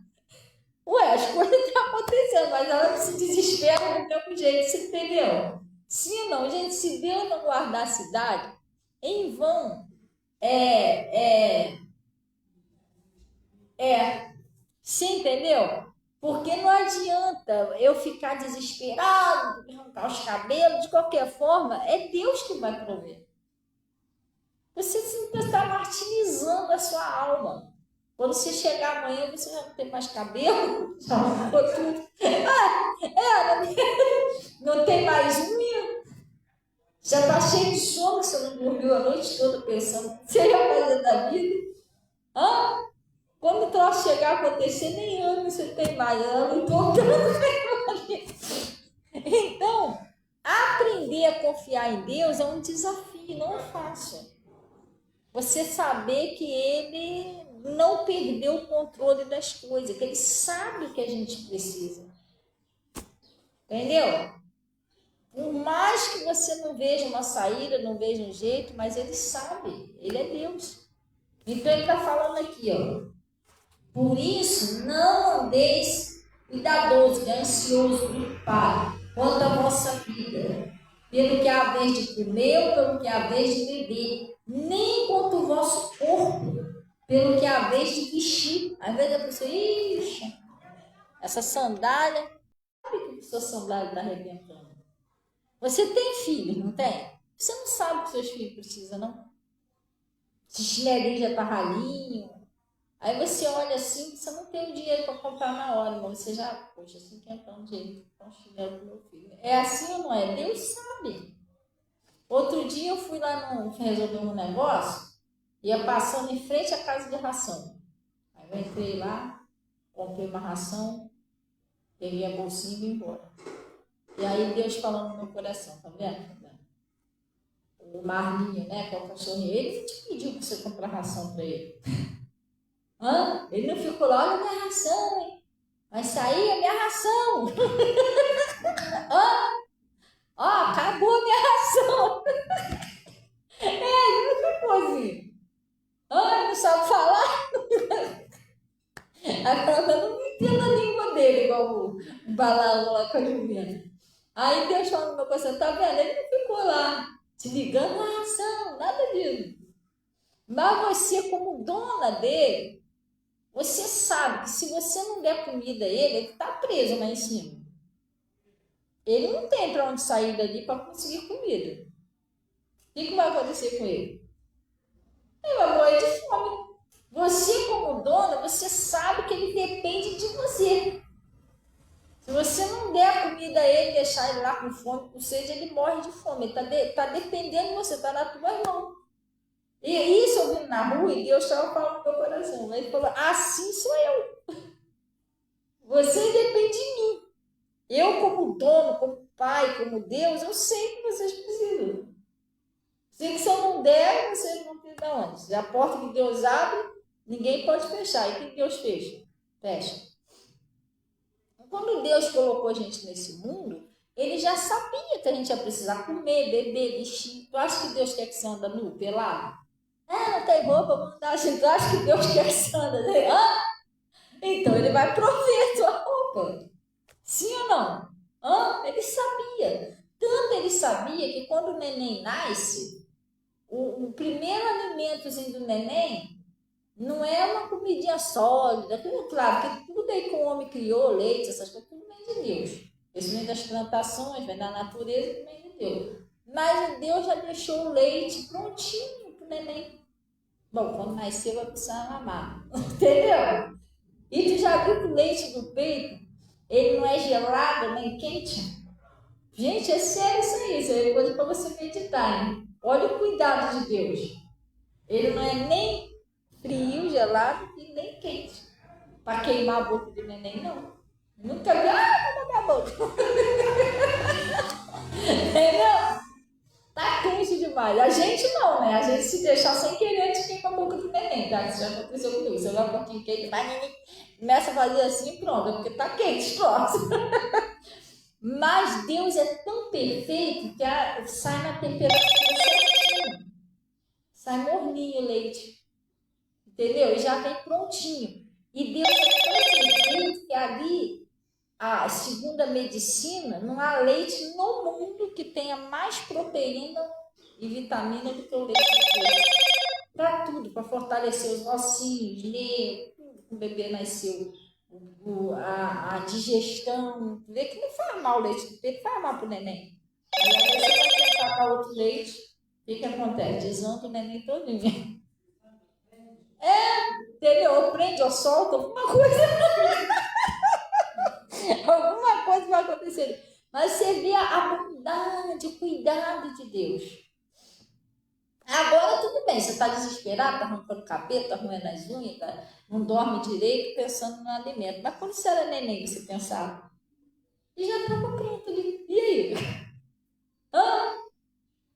Ué, as coisas estão acontecendo, mas ela não se desespera do mesmo jeito, você entendeu? Sim ou não? Gente, se Deus não guardar a cidade, em vão, é, é, você entendeu? Porque não adianta eu ficar desesperado, arrancar os cabelos, de qualquer forma, é Deus que vai prover. Você sempre está martirizando a sua alma. Quando você chegar amanhã, você já não tem mais cabelo, já arrancou tudo. Não tem mais unha, já está cheio de sono, você não dormiu a noite toda pensando o que você ia fazer da vida. Quando o troço chegar a acontecer, nem ano você tem mais, ela não importa. Então, aprender a confiar em Deus é um desafio, não é fácil. Você saber que Ele não perdeu o controle das coisas, que Ele sabe o que a gente precisa. Entendeu? Por mais que você não veja uma saída, não veja um jeito, mas Ele sabe, Ele é Deus. Então Ele está falando aqui, ó. Por isso, não andeis cuidadoso, ansioso, preocupado quanto à vossa vida, pelo que há a vez de comer ou pelo que há a vez de beber, nem quanto o vosso corpo, pelo que há a vez de vestir. Às vezes a pessoa, ixi, essa sandália, sabe que a sua sandália está arrebentando? Você tem filhos, não tem? Você não sabe o que seus filhos precisam, não? Se chinelinho já está ralinho. Aí você olha assim, você não tem o dinheiro para comprar na hora, mas você já, poxa, 50 dinheiro para um chinelo pro meu filho. É assim ou não é? Deus sabe. Outro dia eu fui lá resolver um negócio, ia passando em frente à casa de ração. Aí eu entrei lá, comprei uma ração, peguei a bolsinha e vim embora. E aí Deus falando no meu coração, tá vendo? O Marlinho, né, que é o cachorrinho, ele te pediu para você comprar ração para ele. Ele não ficou lá, olha a minha ração, hein? Vai sair a minha ração. Acabou a minha ração. Ele não ficou assim. Ele não sabe falar. Agora eu não entendo a língua dele, igual o Balaão lá com a Juliana. Aí Deus falou no meu coração, tá vendo? Ele não ficou lá te ligando a ração, nada disso. Mas você, como dona dele, você sabe que se você não der comida a ele está preso lá em cima. Ele não tem para onde sair dali para conseguir comida. O que vai acontecer com ele? Ele vai morrer de fome. Você, como dona, você sabe que ele depende de você. Se você não der comida a ele, deixar ele lá com fome, com sede, ele morre de fome. Ele está dependendo de você, está na tua mão. E isso eu vi na rua e Deus estava falando no meu coração. Ele falou, assim sou eu. Você depende de mim. Eu, como dono, como pai, como Deus, eu sei que vocês precisam. Sei que se eu não der, vocês vão ter de onde. Se a porta que Deus abre, ninguém pode fechar. E o que Deus fecha? Fecha. Quando Deus colocou a gente nesse mundo, Ele já sabia que a gente ia precisar comer, beber, vestir. Tu acha que Deus quer que você anda nu, pelado? Não tem roupa, vou andar assim. Tu acha que Deus quer que você anda? Então Ele vai prover tua roupa. Sim ou não? Ele sabia. Tanto ele sabia que quando o neném nasce, o primeiro alimentozinho do neném não é uma comidinha sólida. Claro, que tudo aí que o homem criou, leite, essas coisas, tudo vem de Deus. Isso vem das plantações, vem da natureza, vem de Deus. Mas Deus já deixou o leite prontinho para o neném. Bom, quando nasceu vai precisar mamar. Entendeu? E tu já viu que o leite do peito, ele não é gelado nem quente? Gente, é sério isso é coisa para você meditar, hein? Olha o cuidado de Deus. Ele não é nem frio, gelado e nem quente. Para queimar a boca do neném, não. Nunca vi, vou dar a boca. Entendeu? Tá quente demais. A gente não, né? A gente se deixar sem querer, a gente queima a boca do neném, tá? Isso já aconteceu comigo. Você vai um pouquinho quente, começa a fazer assim, pronto, porque tá quente, pronto. Mas Deus é tão perfeito que sai na temperatura certinha. Sai morninho o leite. Entendeu? E já vem prontinho. E Deus é tão perfeito que ali, segundo a medicina, não há leite no mundo que tenha mais proteína e vitamina do que o leite de coelho. Para tudo, para fortalecer os ossinhos, ler, tudo que o bebê nasceu. A digestão, vê que não faz mal o leite do peito, faz mal para o neném. E aí você vai tentar dar outro leite, o que acontece? Desanda o neném todinho. Entendeu? Ou prende ou solta, alguma coisa. Alguma coisa vai acontecer. Mas você vê a bondade, o cuidado de Deus. Agora tudo bem, você está desesperado, está arrancando o cabelo, está roendo as unhas, não dorme direito, pensando no alimento. Mas quando você era neném, você pensava, e já estava pronto ali. E aí?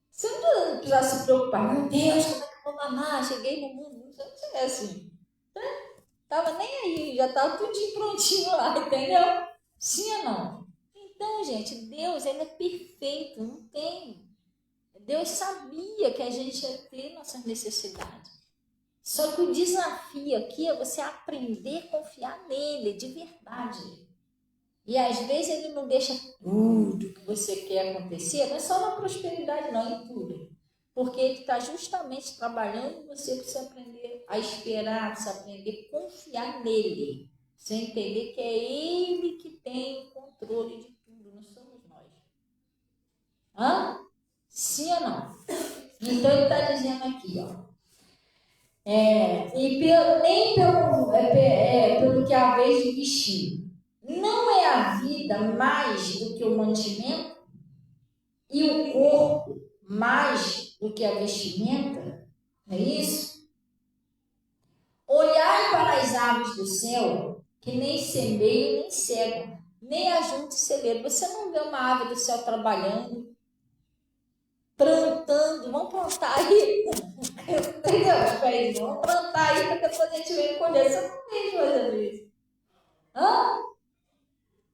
Você não precisava se preocupar, meu Deus, como é que eu vou mamar? Cheguei no mundo, não sei assim. Tava nem aí, já estava tudo prontinho lá, entendeu? Sim ou não? Então, gente, Deus, ele é perfeito, não tem. Deus sabia que a gente ia ter nossas necessidades. Só que o desafio aqui é você aprender a confiar nele, de verdade. E às vezes ele não deixa tudo que você quer acontecer, não é só na prosperidade, não, em tudo. Porque ele está justamente trabalhando, você precisa aprender a esperar, precisa aprender a confiar nele. Você entender que é ele que tem o controle de tudo, não somos nós. Hã? Sim ou não? Então ele está dizendo aqui, ó. Nem pelo que há vez de vestir. Não é a vida mais do que o mantimento e o corpo mais do que a vestimenta? Não é isso? Olhai para as aves do céu, que nem semeiam nem cegam, nem ajuntam celeiro. Você não vê uma ave do céu trabalhando, plantando, vamos plantar aí, entendeu? Vamos plantar aí para depois a gente ver colher. Você não vê fazendo isso.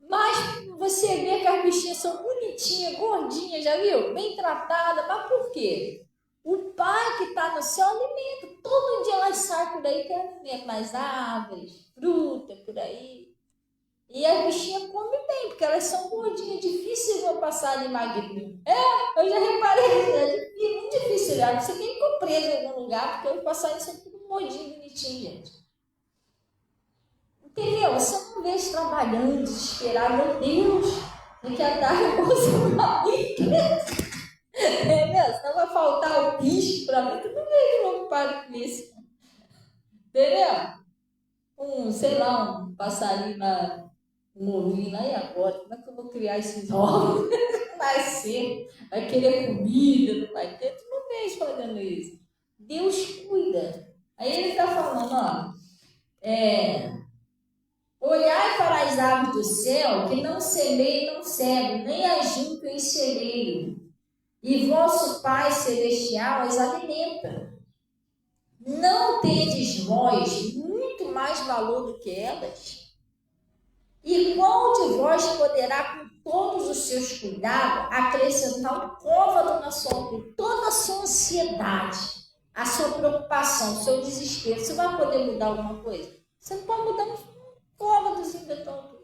Mas você vê que as bichinhas são bonitinhas, gordinhas, já viu? Bem tratadas, mas por quê? O pai que está no céu alimenta. Todo dia elas saem por aí, tem alimento nas árvores, fruta, por aí. E as bichinhas comem bem, porque elas são gordinhas, difíceis vão passar de magrinho. Eu já reparei, é muito difícil. Você tem que ir preso em algum lugar, porque os passarinhos são tudo gordinho, bonitinho, gente. Entendeu? Você não vê eles trabalhando, desesperado, meu Deus, tem que andar em bolsa entendeu? Senão vai faltar o bicho para mim, tu não vejo preocupado com isso. Entendeu? Sei lá, um passarinho um ovinho lá, e agora? Como é que eu vou criar esses ovos? Vai ser, vai querer comida, não vai ter, tu não vês fazendo isso. Deus cuida. Aí ele está falando, olhai para as aves do céu, que não semeiam, não cegam, nem ajuntam em celeiro, e vosso Pai Celestial as alimenta. Não tendes vós muito mais valor do que elas? E qual de vós poderá, com todos os seus cuidados, acrescentar um côvado na sua vida? Toda a sua ansiedade, a sua preocupação, o seu desespero, você vai poder mudar alguma coisa? Você não pode mudar um côvadozinho de tão.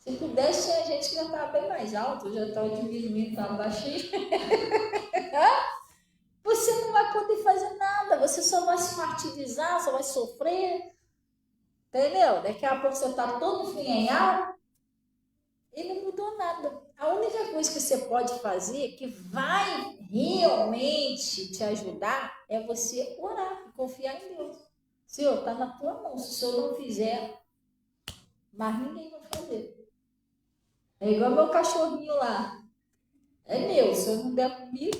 Se pudesse, a gente já estava bem mais alto, já estava diminuindo, estava baixinho. Você não vai poder fazer nada, você só vai se martirizar, só vai sofrer. Entendeu? Daqui a pouco você está todo finhanhado e não mudou nada. A única coisa que você pode fazer, que vai realmente te ajudar, é você orar e confiar em Deus. Senhor, está na tua mão. Se o Senhor não fizer, mas ninguém vai fazer. É igual meu cachorrinho lá. É meu, se eu não der comida,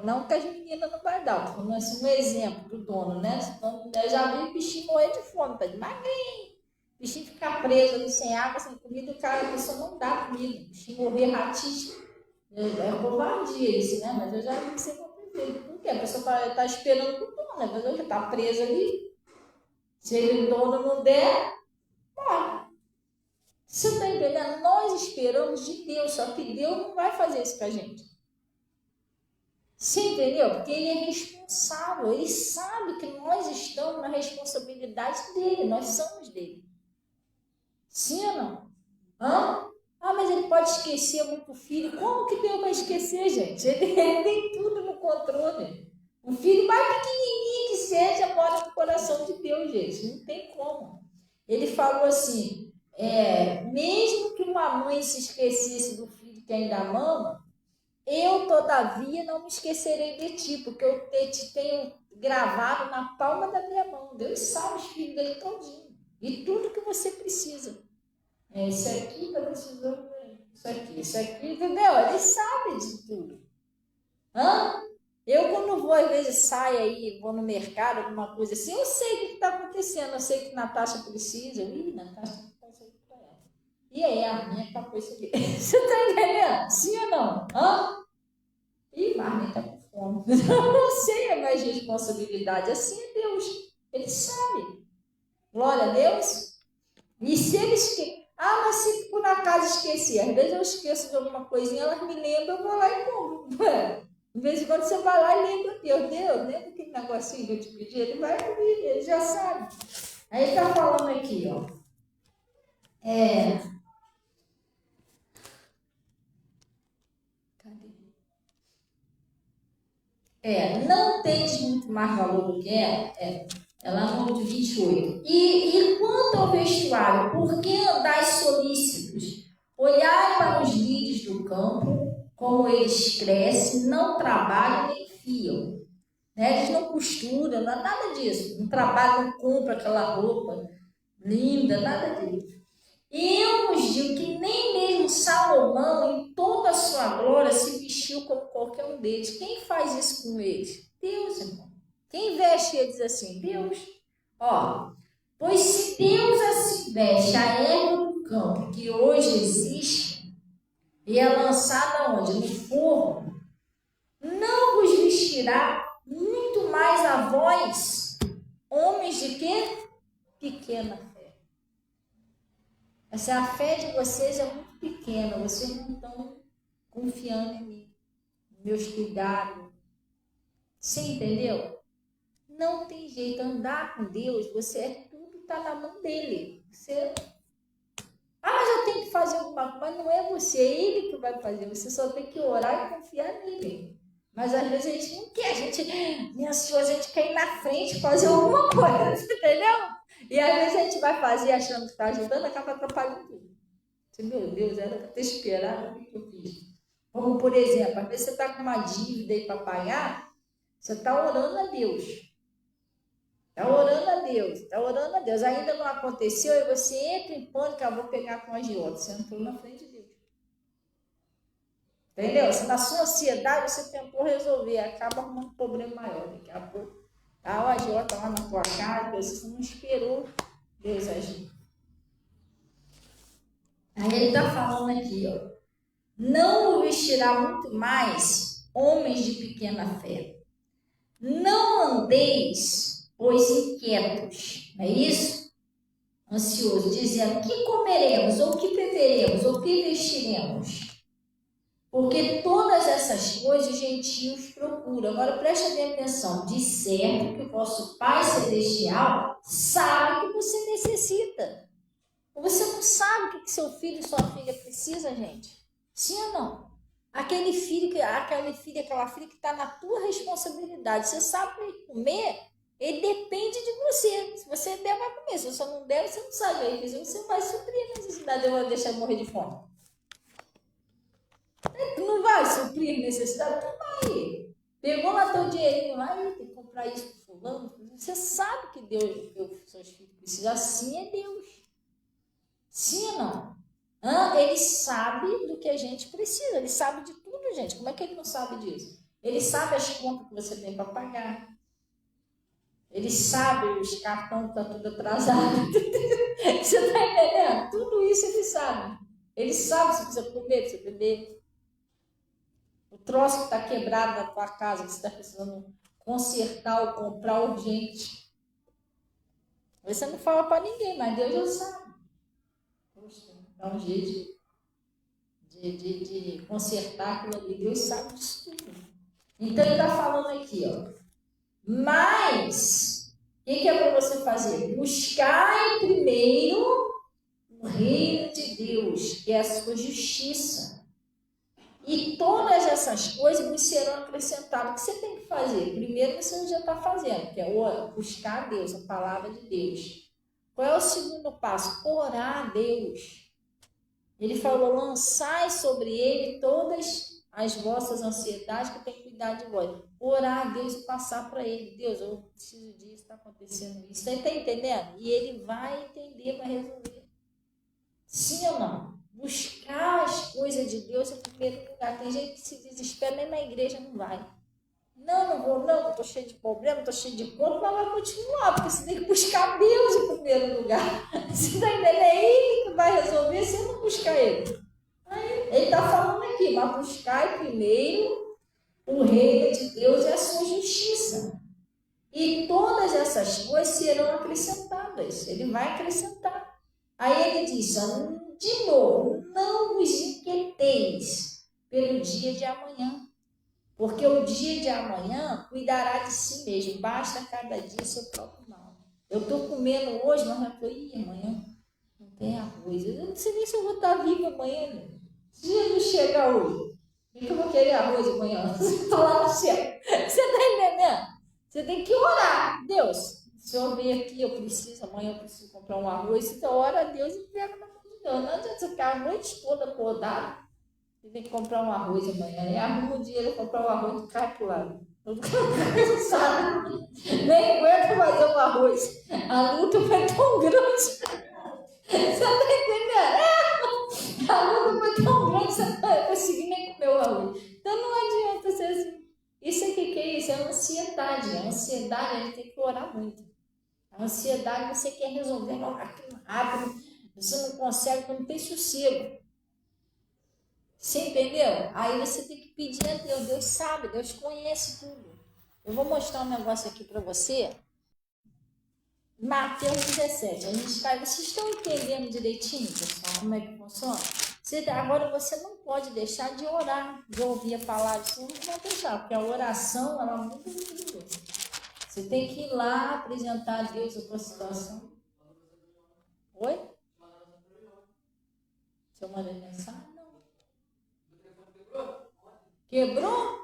não que as meninas não vai dar, estou falando assim um exemplo do dono, né? Eu já vi o bichinho morrer de fome, tá de magrinho. O bichinho ficar preso ali sem água, sem comida, a pessoa não dá comida. O bichinho morrer ratíssimo. É covardia isso, né? Mas eu já vi que você compreender. Por quê? A pessoa tá esperando o dono, né? A pessoa que tá presa ali. Se ele, o dono não der, morre. Você está entendendo? Nós esperamos de Deus, só que Deus não vai fazer isso com a gente. Você entendeu? Porque ele é responsável, ele sabe que nós estamos na responsabilidade dele, nós somos dele. Sim ou não? Hã? Ah, mas ele pode esquecer muito o filho. Como que Deus vai esquecer, gente? Ele tem tudo no controle. O filho mais pequenininho que seja mora no coração de Deus, gente. Não tem como. Ele falou assim, mesmo que uma mãe se esquecesse do filho que ainda mama, eu, todavia, não me esquecerei de ti, porque eu te tenho gravado na palma da minha mão. Deus sabe os filhos dele todinho. E tudo que você precisa. Isso aqui está precisando, isso aqui, entendeu? Ele sabe de tudo. Hã? Eu, quando vou, às vezes, saio aí, vou no mercado, alguma coisa assim, eu sei o que está acontecendo, eu sei que Natasha precisa. Natasha faz isso aqui para ela. E aí, a minha tá com isso aqui. Você está entendendo? Sim ou não? Hã? Ih, Marlene está com fome. Eu não sei a minha responsabilidade, assim é Deus. Ele sabe. Glória a Deus. E se ele esquecer, mas se por acaso esquecer, às vezes eu esqueço de alguma coisinha, elas me lembram, eu vou lá e compro. De vez em quando você vai lá e lembra, Deus, lembra aquele negocinho que eu te pedi? Ele vai comigo, ele já sabe. Aí está falando aqui, ó. Não tens muito mais valor do que ela? Ela no 28. E quanto ao vestuário, por que andais solícitos? Olhai para os lírios do campo, como eles crescem, não trabalham nem fiam. Né? Eles não costuram, não é nada disso. Não trabalham, não compram aquela roupa linda, nada disso. E eu vos digo que nem mesmo Salomão, em toda a sua glória, se vestiu como qualquer um deles. Quem faz isso com eles? Deus, irmão. Quem veste eles assim? Deus. Ó, pois se Deus assim veste a erva do campo, que hoje existe, e é lançada onde? No forno, não vos vestirá muito mais a vós, homens de quê? Pequena fé. A fé de vocês é muito pequena, vocês não estão confiando em mim, nos meus cuidados. Você entendeu? Não tem jeito, andar com Deus, tudo está na mão dele. Mas eu tenho que fazer alguma coisa, mas não é você, é ele que vai fazer, você só tem que orar e confiar nele. Mas às vezes a gente não quer, a gente ansioso, a gente quer ir na frente fazer alguma coisa, entendeu? E às vezes a gente vai fazer achando que está ajudando, acaba atrapalhando tudo. Meu Deus, era para ter esperado, o que eu fiz? Como, por exemplo, às vezes você está com uma dívida aí para pagar, você está orando a Deus. Está orando a Deus, está orando a Deus. Ainda não aconteceu e você entra em pânico, eu vou pegar com a agiota. Você entrou na frente de Deus. Entendeu? Se na sua ansiedade você tentou resolver, acaba arrumando um problema maior. Daqui a pouco, o agiota lá na tua casa, você não esperou Deus agir. Aí ele está falando aqui, ó. Não o vestirá muito mais homens de pequena fé. Não andeis, pois inquietos, não é isso? Ansioso, dizendo, que comeremos, ou que beberemos, ou que vestiremos? Porque todas essas coisas os gentios procuram. Agora preste bem atenção, de certo que o vosso Pai Celestial sabe que você necessita. Você não sabe o que seu filho e sua filha precisa, gente? Sim ou não? Aquela filha que está na tua responsabilidade. Você sabe para ele comer, ele depende de você. Se você der, vai comer. Se você não der, você não sabe. Aí você vai suprir a necessidade. Eu vou deixar morrer de fome. Tu não vai suprir a necessidade? Tu vai. Pegou lá teu dinheirinho lá e tem que comprar isso para fulano. Você sabe que Deus, seus filhos precisam. Assim é Deus. Sim ou não? Ele sabe do que a gente precisa, ele sabe de tudo, gente. Como é que ele não sabe disso? Ele sabe as contas que você tem para pagar. Ele sabe os cartões que estão tudo atrasado. Você está entendendo? Tudo isso ele sabe. Ele sabe se precisa comer, precisa beber. O troço que está quebrado na tua casa, que você está precisando consertar ou comprar urgente. Você não fala para ninguém, mas Deus já sabe. Poxa, dá um jeito de consertar aquilo ali. Deus sabe disso tudo. Então ele está falando aqui, ó. Mas, o que é para você fazer? Buscai primeiro o reino de Deus, que é a sua justiça. E todas essas coisas me serão acrescentadas. O que você tem que fazer? Primeiro você já está fazendo, que é buscar a Deus, a palavra de Deus. Qual é o segundo passo? Orar a Deus. Ele falou, lançai sobre ele todas as vossas ansiedades, que tem que cuidar de vós. Orar a Deus e passar para ele. Deus, eu preciso disso, está acontecendo isso. Você está entendendo? E ele vai entender, vai resolver. Sim ou não? Buscar as coisas de Deus em primeiro lugar. Tem gente que se desespera, nem na igreja não vai. Não vou, não, estou cheio de problema, estou cheio de conta, mas vai continuar, porque você tem que buscar Deus em primeiro lugar. Você está entendendo? É Ele que vai resolver se não buscar Ele. Ele está falando aqui, mas buscar primeiro o reino de Deus e a sua justiça. E todas essas coisas serão acrescentadas. Ele vai acrescentar. Aí ele diz, de novo, não vos inquieteis pelo dia de amanhã, porque o dia de amanhã cuidará de si mesmo, basta cada dia seu próprio mal. Eu estou comendo hoje, mas já estou, amanhã não tem arroz. Eu não sei nem se eu vou estar viva amanhã. Né? Se Jesus chegar hoje, por que eu vou querer arroz amanhã? Estou lá no céu. Você está entendendo? Você tem que orar. Deus, se eu vir aqui, eu preciso, amanhã eu preciso comprar um arroz. Então, ora a Deus e pega na mão de Deus. Não adianta você ficar a noite toda acordado. Você tem que comprar um arroz amanhã. E arruma o dinheiro para comprar um arroz e cai para o lado. Todo cansado. Nem aguenta fazer um arroz. A luta foi tão grande. Você está entendendo? A luta foi tão grande, você não vai conseguir nem comer o arroz. Então não adianta ser assim. Isso aqui que é isso? É ansiedade. A ansiedade, a gente tem que orar muito. A ansiedade, você quer resolver aquilo rápido, você não consegue, não tem sossego. Você entendeu? Aí você tem que pedir a Deus. Deus sabe, Deus conhece tudo. Eu vou mostrar um negócio aqui para você. Mateus 17. A gente cai. Vocês estão entendendo direitinho, pessoal, como é que funciona? Agora você não pode deixar de orar, de ouvir a palavra. Você não pode deixar, porque a oração ela muda tudo. Você tem que ir lá apresentar a Deus a sua situação. Oi? Se eu mandei mensagem? Não. Quebrou?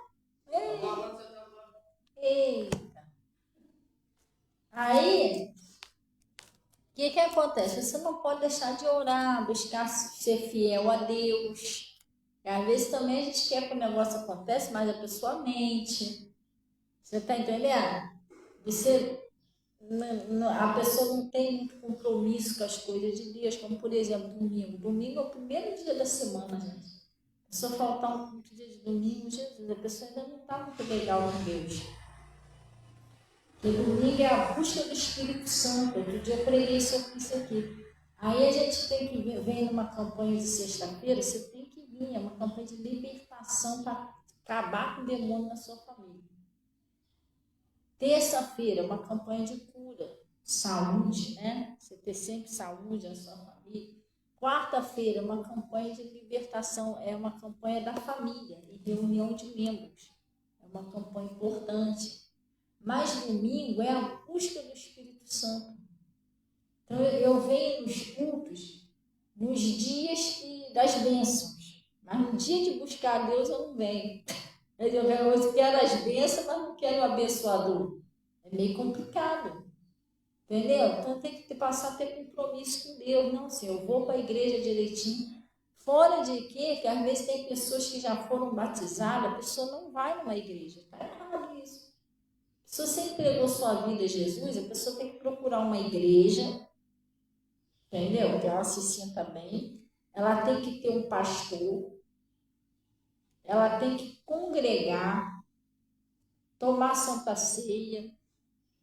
Eita. Aí, o que acontece? Você não pode deixar de orar, buscar ser fiel a Deus. E às vezes também a gente quer que o negócio aconteça, mas a pessoa mente. Você está entendendo? A pessoa não tem muito compromisso com as coisas de Deus, como por exemplo, domingo. Domingo é o primeiro dia da semana, gente. Se eu faltar um culto dia de domingo, Jesus, a pessoa ainda não está muito legal com Deus. Porque domingo é a busca do Espírito Santo. Outro dia eu preguei sobre isso aqui. Aí a gente tem que vir numa campanha de sexta-feira, você tem que vir, é uma campanha de libertação para acabar com o demônio na sua família. Terça-feira, uma campanha de cura, saúde, né? Você ter sempre saúde na sua família. Quarta-feira, uma campanha de libertação, é uma campanha da família, e reunião de membros. É uma campanha importante. Mas domingo é a busca do Espírito Santo. Então eu venho nos cultos nos dias das bênçãos. Mas no dia de buscar a Deus eu não venho. Eu quero as bênçãos, mas não quero o abençoador. É meio complicado. Entendeu? Então tem que passar a ter compromisso com Deus. Não, assim, eu vou para a igreja direitinho. Fora de que às vezes tem pessoas que já foram batizadas, a pessoa não vai numa igreja. Está errado isso. Se você entregou sua vida a Jesus, a pessoa tem que procurar uma igreja entendeu? Que ela se sinta bem. Ela tem que ter um pastor, ela tem que congregar, tomar Santa Ceia,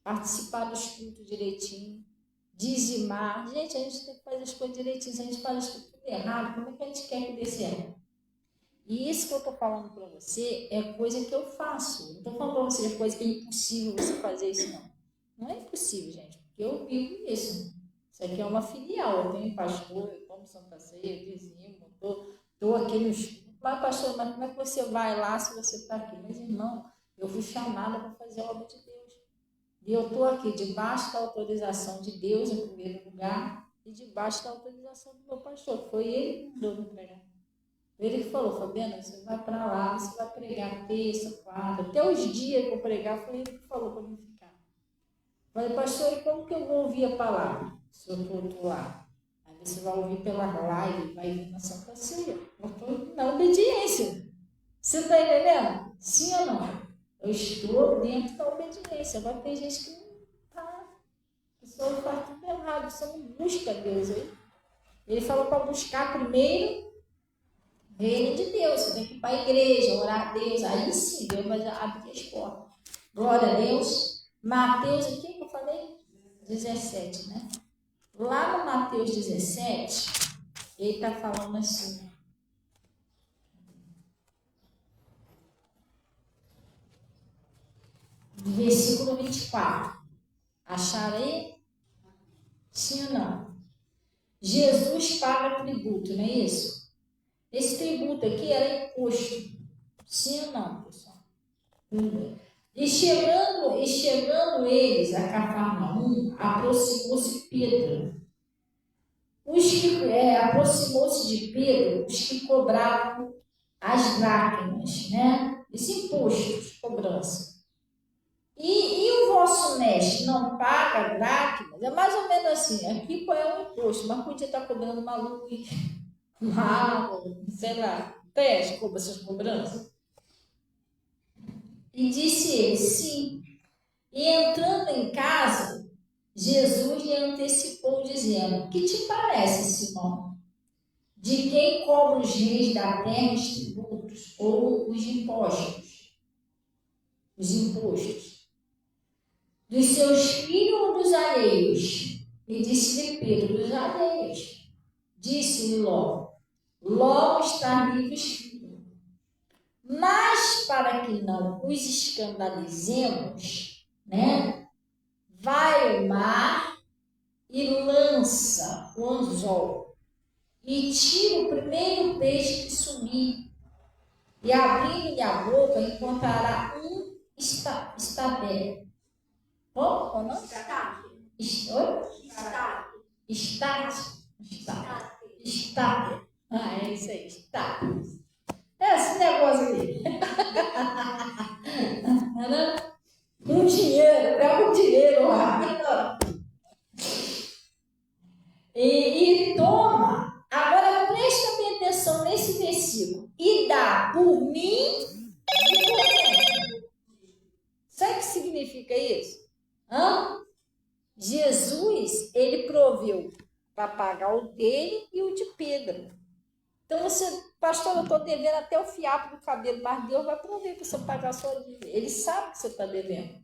participar dos cultos direitinho, dizimar. Gente, a gente tem que fazer as coisas direitinho. Se a gente faz as coisas tudo errado, como é que a gente quer que dê certo? E isso que eu estou falando para você é coisa que eu faço. Não estou falando para você de coisa que é impossível você fazer isso, não. Não é impossível, gente, porque eu vivo isso. Isso aqui é uma filial. Eu tenho pastor, eu tomo Santa Ceia, eu dizimo, estou aqui nos... Mas, pastor, mas como é que você vai lá se você está aqui? Mas, irmão, eu fui chamada para fazer a obra de Deus. E eu estou aqui debaixo da autorização de Deus, em primeiro lugar, e debaixo da autorização do meu pastor. Foi ele que mandou me pregar. Ele que falou, Fabiana, você vai para lá, você vai pregar terça, quarta, até os dias que eu pregar, foi ele que falou para mim ficar. Falei, pastor, e como que eu vou ouvir a palavra? Se eu for outro lado. Aí você vai ouvir pela live, vai vir na Santa Ceia. Eu estou na obediência. Você está entendendo? Sim ou não? Eu estou dentro da obediência. Agora tem gente que não está. A pessoa faz tudo errado, você não busca Deus aí. Ele falou para buscar primeiro reino de Deus, você tem que ir para a igreja, orar a Deus, aí sim Deus vai abrir as portas. Glória a Deus. Mateus, o que eu falei? 17, né? Lá no Mateus 17, ele está falando assim. Versículo 24. Acharam aí? Sim ou não? Jesus paga tributo, não é isso? Esse tributo aqui era imposto. Sim ou não, pessoal? E chegando eles a Cafarnaum, aproximou-se Pedro. Aproximou-se de Pedro os que cobravam as dracmas, né? Esse imposto de cobrança. E o vosso mestre não paga dracmas? É mais ou menos assim, aqui é um imposto, mas podia estar cobrando uma luz, sei lá, teste, cobra essas cobranças. E disse ele, sim. E entrando em casa, Jesus lhe antecipou, dizendo, que te parece, Simão? De quem cobra os reis da terra os tributos ou os impostos? Os impostos. Dos seus filhos ou dos alheios? E disse-lhe Pedro, dos alheios. Disse-lhe logo está livre os filhos. Mas para que não os escandalizemos, né? Vai ao mar e lança o anzol e tira o primeiro peixe que subir e abrindo-lhe a boca encontrará um estabé. Como? Ou não? Estádio. Ah, é isso aí, estádio. É esse negócio aqui. Um dinheiro, pega o dinheiro lá. E toma. Agora presta bem atenção nesse versículo. E dá por mim e por quem? Sabe o que significa isso? Jesus, ele proveu para pagar o dele e o de Pedro. Então você, pastor, eu estou devendo até o fiapo do cabelo, mas Deus vai prover para você pagar a sua dívida. Ele sabe que você está devendo.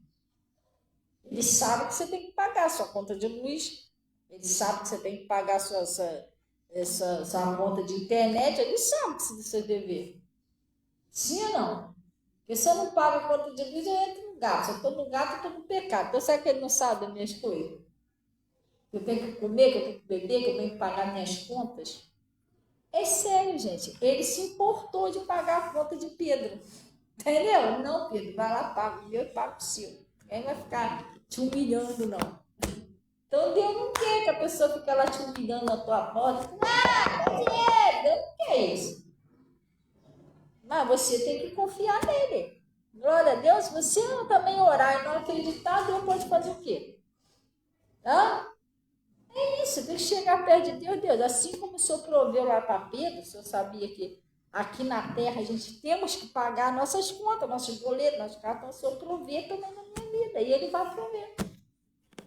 Ele sabe que você tem que pagar a sua conta de luz. Ele sabe que você tem que pagar a sua conta de internet. Ele sabe que você dever. Sim ou não? Porque se eu não pago a conta de luz, eu entro no gato. Se eu estou no gato, eu estou no pecado. Então, será que ele não sabe das minhas coisas? Que eu tenho que comer, que eu tenho que beber, que eu tenho que pagar minhas contas? É sério, gente. Ele se importou de pagar a conta de Pedro. Entendeu? Não, Pedro, vai lá, paga o meu e paga o seu. Ninguém vai ficar te humilhando, não. Então, Deus não quer que a pessoa fique lá te humilhando na tua porta. Dá dinheiro. Deus não quer isso. Mas você tem que confiar nele. Glória a Deus. Se você também orar e não acreditar, Deus pode fazer o quê? É isso, tem que chegar perto de Deus, Deus. Assim como o Senhor proveu lá para Pedro, o Senhor sabia que aqui na terra a gente temos que pagar nossas contas, nossos boletos, nossos cartões, o Senhor provê também na minha vida. E Ele vai prover.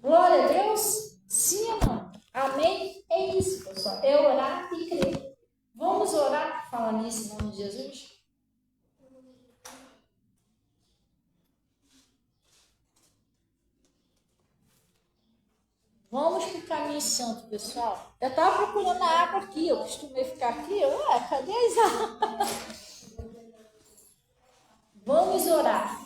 Glória a Deus. Sim ou não? Amém? É isso, pessoal. É orar e crer. Vamos orar, falar nisso em nome de Jesus? Vamos para o caminho santo, pessoal. Eu estava procurando a água aqui, eu costumei ficar aqui. Cadê as águas? Vamos orar.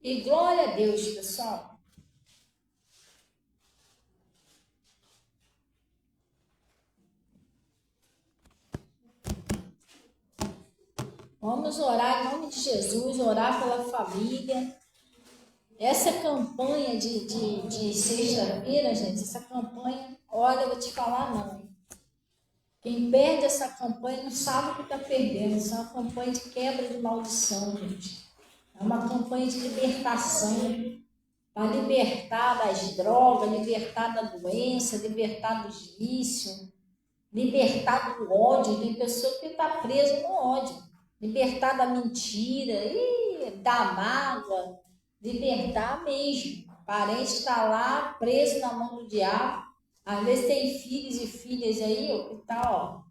E glória a Deus, pessoal. Vamos orar em nome de Jesus, orar pela família. Essa campanha de sexta-feira, gente, essa campanha, olha, eu vou te falar não. Quem perde essa campanha não sabe o que está perdendo. Isso é uma campanha de quebra de maldição, gente. É uma campanha de libertação. Para libertar das drogas, libertar da doença, libertar dos vícios, libertar do ódio. Tem pessoa que está presa no ódio. Libertar da mentira, da mágoa, libertar mesmo. O parente está lá preso na mão do diabo. Às vezes tem filhos e filhas aí, ó, que tá, ó,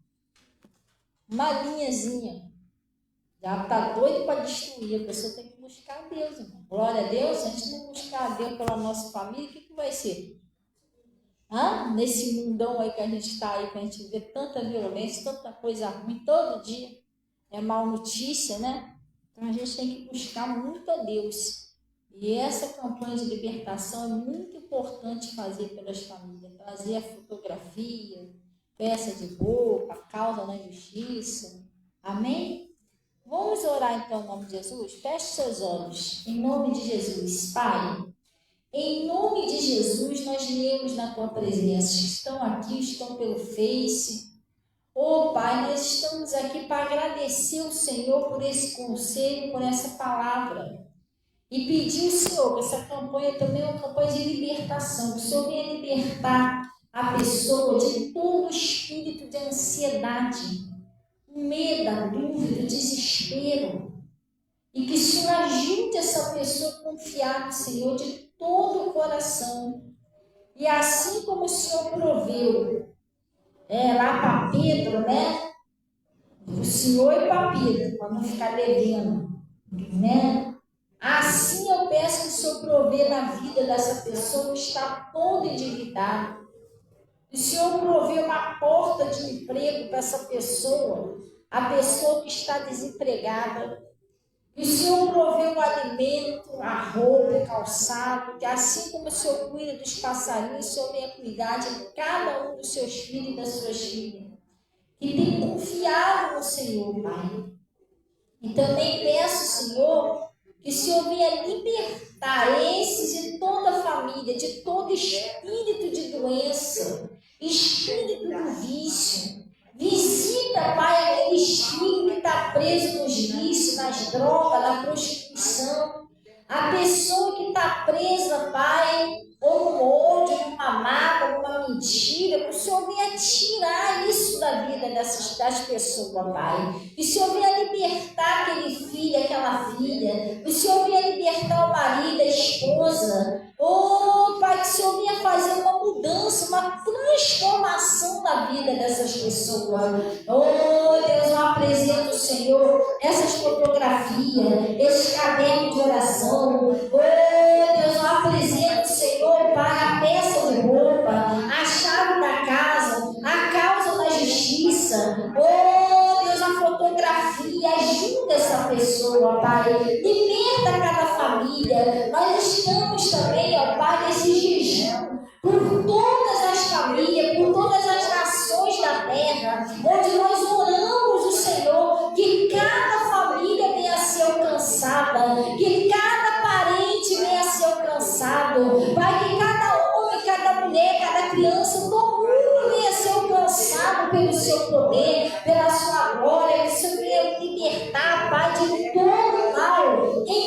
uma linhazinha. Já está doido para destruir. A pessoa tem que buscar a Deus, irmão. Glória a Deus. Se a gente não buscar a Deus pela nossa família, o que vai ser? Nesse mundão aí que a gente está aí, que a gente vê tanta violência, tanta coisa ruim, todo dia é mal notícia, né? Então a gente tem que buscar muito a Deus. E essa campanha de libertação é muito importante fazer pelas famílias. Trazer a fotografia, peça de roupa, causa na justiça. Amém? Vamos orar então em nome de Jesus? Feche seus olhos, em nome de Jesus. Pai, em nome de Jesus, nós viemos na tua presença. Estão aqui, estão pelo Face. Pai, nós estamos aqui para agradecer o Senhor por esse conselho, por essa palavra. E pedir ao Senhor que essa campanha também é uma campanha de libertação. Que o Senhor venha libertar a pessoa de todo o espírito de ansiedade, medo, a dúvida, desespero. E que o Senhor ajude essa pessoa a confiar no Senhor de todo o coração. E assim como o Senhor proveu lá para Pedro, né? O Senhor e para Pedro, para não ficar devendo, né? Assim eu peço que o Senhor provê na vida dessa pessoa que está toda endividada. O Senhor provê uma porta de emprego para essa pessoa, a pessoa que está desempregada. E o Senhor provê o alimento, a roupa, o calçado, que assim como o Senhor cuida dos passarinhos, o Senhor venha cuidar de cada um dos seus filhos e das suas filhas, que tem confiado no Senhor, Pai. E também peço, Senhor, que o Senhor venha libertar esses de toda a família, de todo espírito de doença, espírito do vício. Visita, Pai, aquele espírito que está preso nos vícios, nas drogas, na prostituição. A pessoa que está presa, Pai, ou no ódio, numa mágoa, numa mentira, que o Senhor venha tirar isso da vida das pessoas, Pai. Que o Senhor venha libertar aquele filho, aquela filha. Que o Senhor venha libertar o marido, a esposa. Pai, que o Senhor venha fazer uma mudança, uma transformação na vida dessas pessoas. Deus, eu apresento o Senhor essas fotografias, esse caderno de oração. Deus, eu apresento o Senhor, Pai, a peça de roupa, a chave da casa, a causa da justiça. Deus, a fotografia, ajuda essa pessoa, Pai. Liberta cada família. Nós estamos também, Pai, nesse jejum por todas as famílias, por todas as nações da terra, onde nós oramos o Senhor, que cada família venha a ser alcançada, que cada parente venha a ser alcançado, Pai, que cada homem, cada mulher, cada criança, todo mundo venha a ser alcançado pelo seu poder, pela sua glória, que o Senhor venha libertar, Pai, de todo mal, em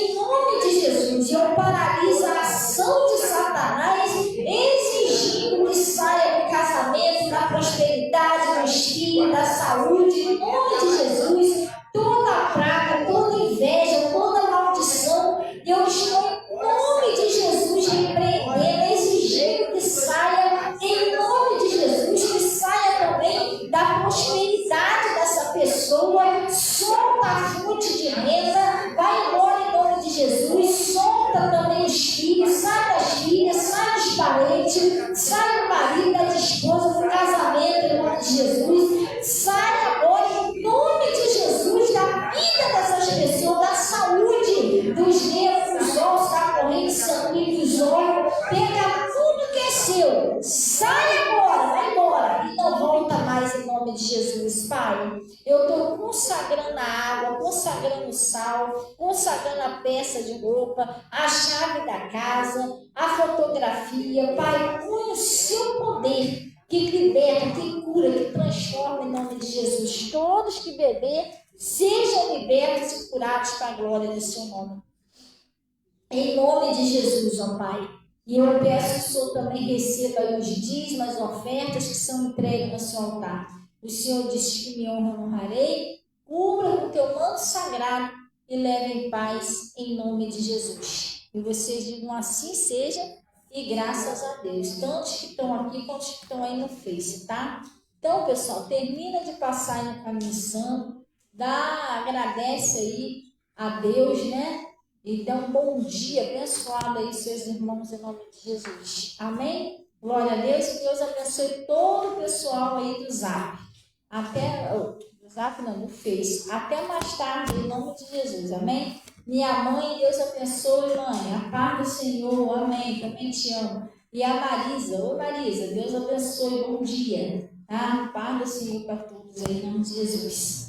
parente, sai do marido, da esposa, do casamento, em nome de Jesus. Sai agora, em nome de Jesus, da vida dessas pessoas, da saúde, dos nervos, dos ossos, da corrente sanguínea, dos olhos. Pega tudo que é seu. Sai agora, vai embora. E não volta mais em nome de Jesus, Pai. Eu estou consagrando a água, consagrando o sal, consagrando a peça de roupa, a chave da casa, a fotografia. Pai, com o seu poder que liberta, que cura, que transforma em nome de Jesus. Todos que beber sejam libertos e curados para a glória do seu nome. Em nome de Jesus, ó Pai. E eu peço que o Senhor também receba aí os dízimos, as ofertas que são entregues no seu altar. O Senhor disse que me honra, honrarei. Cubra com o teu manto sagrado e leve em paz em nome de Jesus. E vocês digam assim seja e graças a Deus. Tantos que estão aqui quanto que estão aí no Face, tá? Então, pessoal, termina de passar aí no caminho santo. Agradece aí a Deus, né? E dá um bom dia abençoado aí, seus irmãos, em nome de Jesus. Amém? Glória a Deus. Que Deus abençoe todo o pessoal aí do Zap. Do Zap não, do Face. Até mais tarde, em nome de Jesus. Amém? Minha mãe, Deus abençoe, mãe. A paz do Senhor. Amém. Também te amo. E a Marisa. Ô Marisa, Deus abençoe. Bom dia. Tá? A paz do Senhor para todos aí, em nome de Jesus.